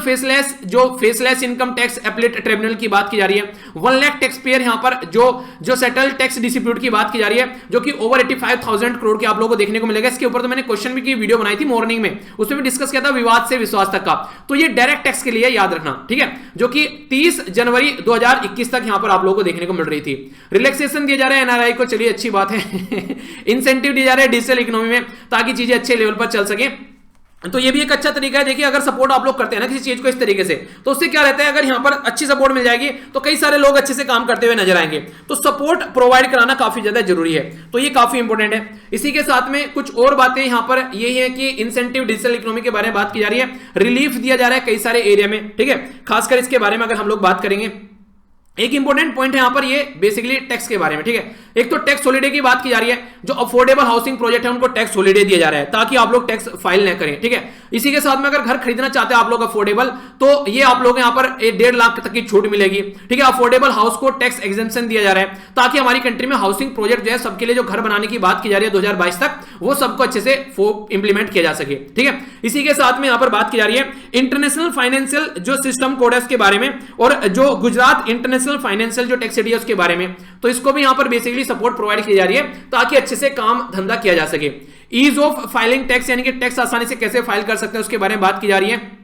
faceless income tax appellate tribunal की बात की जा रही है। 1 लाख टैक्स पेयर यहां पर जो सेटल टैक्स डिस्प्यूट की बात की जा रही है, जो कि ओवर 85,000 करोड़ के आप लोगों को देखने को मिलेगा। इसके ऊपर तो मैंने क्वेश्चन भी की वीडियो बनाई थी मॉर्निंग में, उसमें भी डिस्कस किया था विवाद से विश्वास तक का। तो ये डायरेक्ट टैक्स के लिए याद रखना, ठीक है, जो कि 30 जनवरी 2021 तक यहां पर आप लोगों को देखने को मिल रही थी। रिलैक्सेशन दिया जा रहा है एनआरआई को, चलिए अच्छी बात है। इंसेंटिव दिया जा रहा है डिजिटल इकोनॉमी में ताकि चीजें अच्छे लेवल पर चल सके, तो ये भी एक अच्छा तरीका है। देखिए अगर सपोर्ट आप लोग करते हैं ना किसी चीज को इस तरीके से, तो उससे क्या रहता है, अगर यहां पर अच्छी सपोर्ट मिल जाएगी तो कई सारे लोग अच्छे से काम करते हुए नजर आएंगे। तो सपोर्ट प्रोवाइड कराना काफी ज्यादा जरूरी है, तो ये काफी इंपॉर्टेंट है। इसी के साथ में कुछ और बातें यहां पर ये है कि इंसेंटिव डिजिटल इकोनॉमी के बारे में बात की जा रही है, रिलीफ दिया जा रहा है कई सारे एरिया में, ठीक है। खासकर इसके बारे में अगर हम लोग बात करेंगे, एक इंपॉर्टेंट पॉइंट है यहां पर ये बेसिकली टैक्स के बारे में, ठीक है। एक तो टैक्स हॉलिडे की बात की जा रही है, जो अफोर्डेबल हाउसिंग प्रोजेक्ट है उनको टैक्स हॉलिडे दिया जा रहा है ताकि आप लोग टैक्स फाइल न करें, ठीक है। इसी के साथ में अगर घर खरीदना चाहते हैं आप लोग अफोर्डेबल, तो ये आप लोग यहां पर 1.5 लाख तक की छूट मिलेगी, ठीक है। अफोर्डेबल हाउस को टैक्स एग्जेम्पशन दिया जा रहा है ताकि हमारी कंट्री में हाउसिंग प्रोजेक्ट जो है सबके लिए जो घर बनाने की बात की जा रही है 2022 तक, वो सबको अच्छे से इंप्लीमेंट किया जा सके, ठीक है। इसी के साथ में यहां पर बात की जा रही है इंटरनेशनल फाइनेंशियल जो सिस्टम कोड है उसके बारे में, और जो गुजरात इंटरनेशनल फाइनेंशियल जो टैक्स सिटी है उसके बारे में, तो इसको भी यहां पर बेसिकली सपोर्ट प्रोवाइड की जा रही है ताकि अच्छे से काम धंधा किया जा सके। ईज ऑफ फाइलिंग टैक्स यानी कि टैक्स आसानी से कैसे फाइल कर सकते हैं उसके बारे में बात की जा रही है।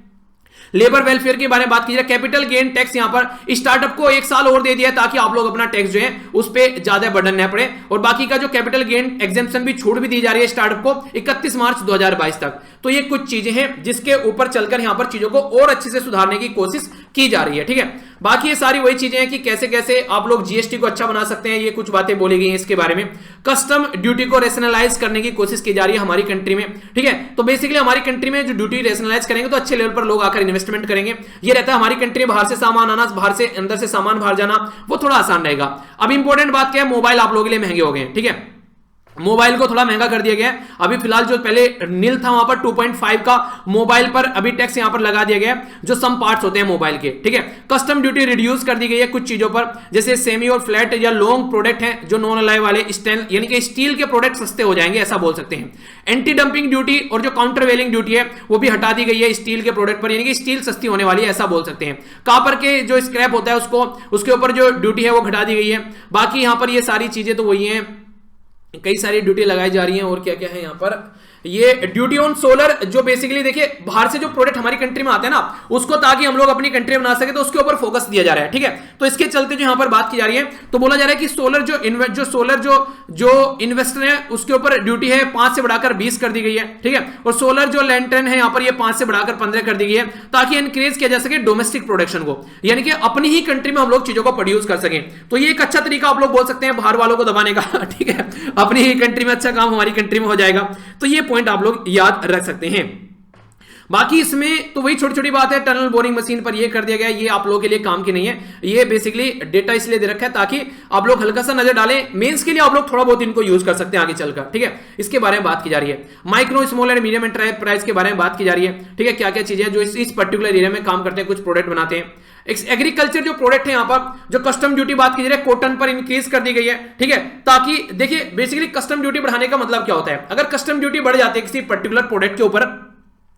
लेबर वेलफेयर के बारे में बात की जाए, कैपिटल गेन टैक्स यहां पर स्टार्टअप को 1 साल और दे दिया ताकि आप लोग अपना टैक्स जो है उस पर ज्यादा बर्डन न पड़े, और बाकी का जो कैपिटल गेन एग्जेम्पशन भी छूट भी दी जा रही है स्टार्टअप को 31 मार्च 2022 तक। तो ये कुछ चीजें हैं जिसके ऊपर चलकर यहां पर चीजों को और अच्छे से सुधारने की कोशिश की जा रही है, ठीक है। बाकी ये सारी वही चीजें हैं कि कैसे कैसे आप लोग जीएसटी को अच्छा बना सकते हैं, ये कुछ बातें बोली गई हैं इसके बारे में। कस्टम ड्यूटी को रेशनलाइज करने की कोशिश की जा रही है हमारी कंट्री में, ठीक है। तो बेसिकली हमारी कंट्री में जो ड्यूटी रेशनलाइज करेंगे तो अच्छे लेवल पर लोग आकर इन्वेस्टमेंट करेंगे। ये रहता है हमारी कंट्री में बाहर से सामान आना, बाहर से अंदर से सामान बाहर जाना, वो थोड़ा आसान रहेगा। अब इंपॉर्टेंट बात क्या है, मोबाइल आप लोगों के लिए महंगे हो गए हैं, ठीक है। मोबाइल को थोड़ा महंगा कर दिया गया है। अभी फिलहाल जो पहले नील था वहां पर 2.5 का मोबाइल पर अभी टैक्स यहां पर लगा दिया गया है, जो सम पार्ट्स होते हैं मोबाइल के, ठीक है। कस्टम ड्यूटी रिड्यूस कर दी गई है कुछ चीजों पर, जैसे सेमी और फ्लैट या लॉन्ग प्रोडक्ट हैं जो नॉन अलाय वाले स्टेन यानी कि स्टील के प्रोडक्ट सस्ते हो जाएंगे, ऐसा बोल सकते हैं। एंटी डंपिंग ड्यूटी और जो काउंटर वेलिंग ड्यूटी है वो भी हटा दी गई है स्टील के प्रोडक्ट पर, यानी कि स्टील सस्ती होने वाली है, ऐसा बोल सकते हैं। कॉपर के जो स्क्रैप होता है उसके ऊपर जो ड्यूटी है वो घटा दी गई है। बाकी यहां पर ये सारी चीजें तो वही हैं, कई सारी ड्यूटी लगाई जा रही हैं। और क्या क्या है यहां पर, ये ड्यूटी ऑन सोलर जो बेसिकली देखिए बाहर से जो प्रोडक्ट हमारी कंट्री में आते हैं ना उसको ताकि हम लोग अपनी कंट्री में बना सके तो उसके ऊपर फोकस दिया जा रहा है, ठीक है। तो इसके चलते जो यहां पर बात की जा रही है तो बोला जा रहा है कि सोलर जो इन्वेस्टर है उसके ऊपर ड्यूटी है 5 से बढ़ाकर 20 कर दी गई है, ठीक है। और सोलर जो लैंटर्न है यहां पर ये 5 से बढ़ाकर 15 कर दी गई है ताकि इनक्रीज किया जा सके डोमेस्टिक प्रोडक्शन को, यानी कि अपनी ही कंट्री में हम लोग चीजों को प्रोड्यूस कर सकें। तो ये एक अच्छा तरीका आप लोग बोल सकते हैं बाहर वालों को दबाने का, ठीक है। अपनी ही कंट्री में अच्छा काम हमारी कंट्री में हो जाएगा, तो ये पॉइंट आप लोग याद रख सकते हैं। बाकी इसमें तो वही छोटी छोटी बात है, टनल बोरिंग मशीन पर ये कर दिया गया, ये आप लोगों के लिए काम की नहीं है, ये बेसिकली डेटा इसलिए दे रखा है ताकि आप लोग हल्का सा नजर डालें, मेंस के लिए आप लोग थोड़ा बहुत इनको यूज कर सकते हैं आगे चलकर, ठीक है। इसके बारे में बात की जा रही है। Micro small and medium enterprise के बारे में बात की जा रही है, ठीक है, क्या क्या चीजें जो इस पर्टिकुलर एरिया में काम करते हैं, कुछ प्रोडक्ट बनाते हैं। एग्रीकल्चर जो प्रोडक्ट है यहां पर जो कस्टम ड्यूटी बात की जा रही है कॉटन पर इंक्रीज कर दी गई है, ठीक है, ताकि देखिए बेसिकली कस्टम ड्यूटी बढ़ाने का मतलब क्या होता है, अगर कस्टम ड्यूटी बढ़ जाती है किसी पर्टिकुलर प्रोडक्ट के ऊपर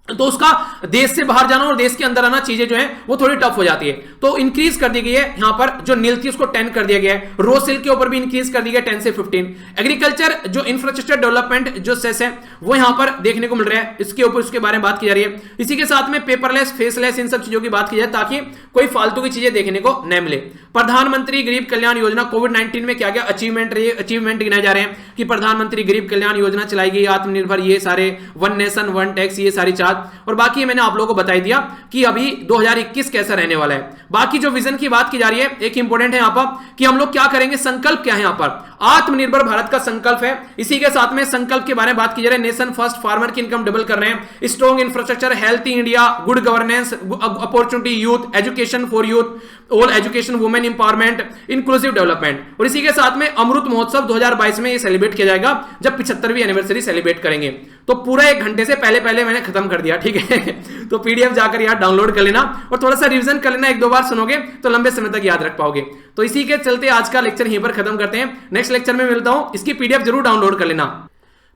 तो उसका देश से बाहर जाना और देश के अंदर आना चीजें जो है वो थोड़ी टफ हो जाती है, तो इंक्रीज कर दी गई है यहां पर, जो नील थी उसको 10 कर दिया गया है, रो सिल्क के ऊपर भी इंक्रीज कर दी गई 10 से 15। एग्रीकल्चर जो इंफ्रास्ट्रक्चर डेवलपमेंट जो सेस है वो यहां पर देखने को मिल रहा है, इसके ऊपर उसके बारे में बात की जा रही है। इसी के साथ में पेपरलेस, फेसलेस, इन सब चीजों की बात की जाए ताकि कोई फालतू की चीजें देखने को न मिले। प्रधानमंत्री गरीब कल्याण योजना कोविड-19 में क्या क्या अचीवमेंट गिनाए जा रहे हैं कि प्रधानमंत्री गरीब कल्याण योजना चलाई गई, आत्मनिर्भर, ये सारे, वन नेशन वन टैक्स, ये सारी चार्ट, और बाकी मैंने आप लोगों को बता दिया कि अभी 2021 कैसा रहने वाला है। बाकी जो विजन की बात की जा रही है, एक इंपॉर्टेंट है यहां पर कि हम लोग क्या करेंगे, संकल्प क्या है यहां पर, आत्मनिर्भर भारत का संकल्प है। इसी के साथ में संकल्प के बारे में बात की जा रही है, नेशन फर्स्ट, फार्मर की इनकम डबल कर रहे हैं, strong infrastructure, healthy India, good governance, opportunity youth, education for youth, all education, women empowerment, inclusive development. और इसी के साथ में अमृत महोत्सव 2022 में ये सेलिब्रेट किया जाएगा जब 75वीं एनिवर्सरी सेलिब्रेट करेंगे। तो पूरा 1 घंटे से पहले मैंने खत्म कर दिया, ठीक है। तो पीडीएफ जाकर यार डाउनलोड कर लेना और थोड़ा सा रिवीजन कर लेना, 1-2 बार सुनोगे तो लंबे समय तक याद रख पाओगे। तो इसी के चलते आज का लेक्चर यहीं पर खत्म करते हैं, नेक्स्ट लेक्चर में मिलता हूं। इसकी पीडीएफ जरूर डाउनलोड कर लेना,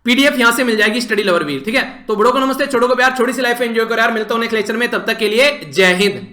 पीडीएफ यहां से मिल जाएगी स्टडी लवर वीर, ठीक है। तो बड़ों को नमस्ते, छोटों को प्यार, छोटी सी लाइफ एंजॉय करो यार। मिलता हूं नेक्स्ट लेक्चर में, तब तक के लिए जय हिंद।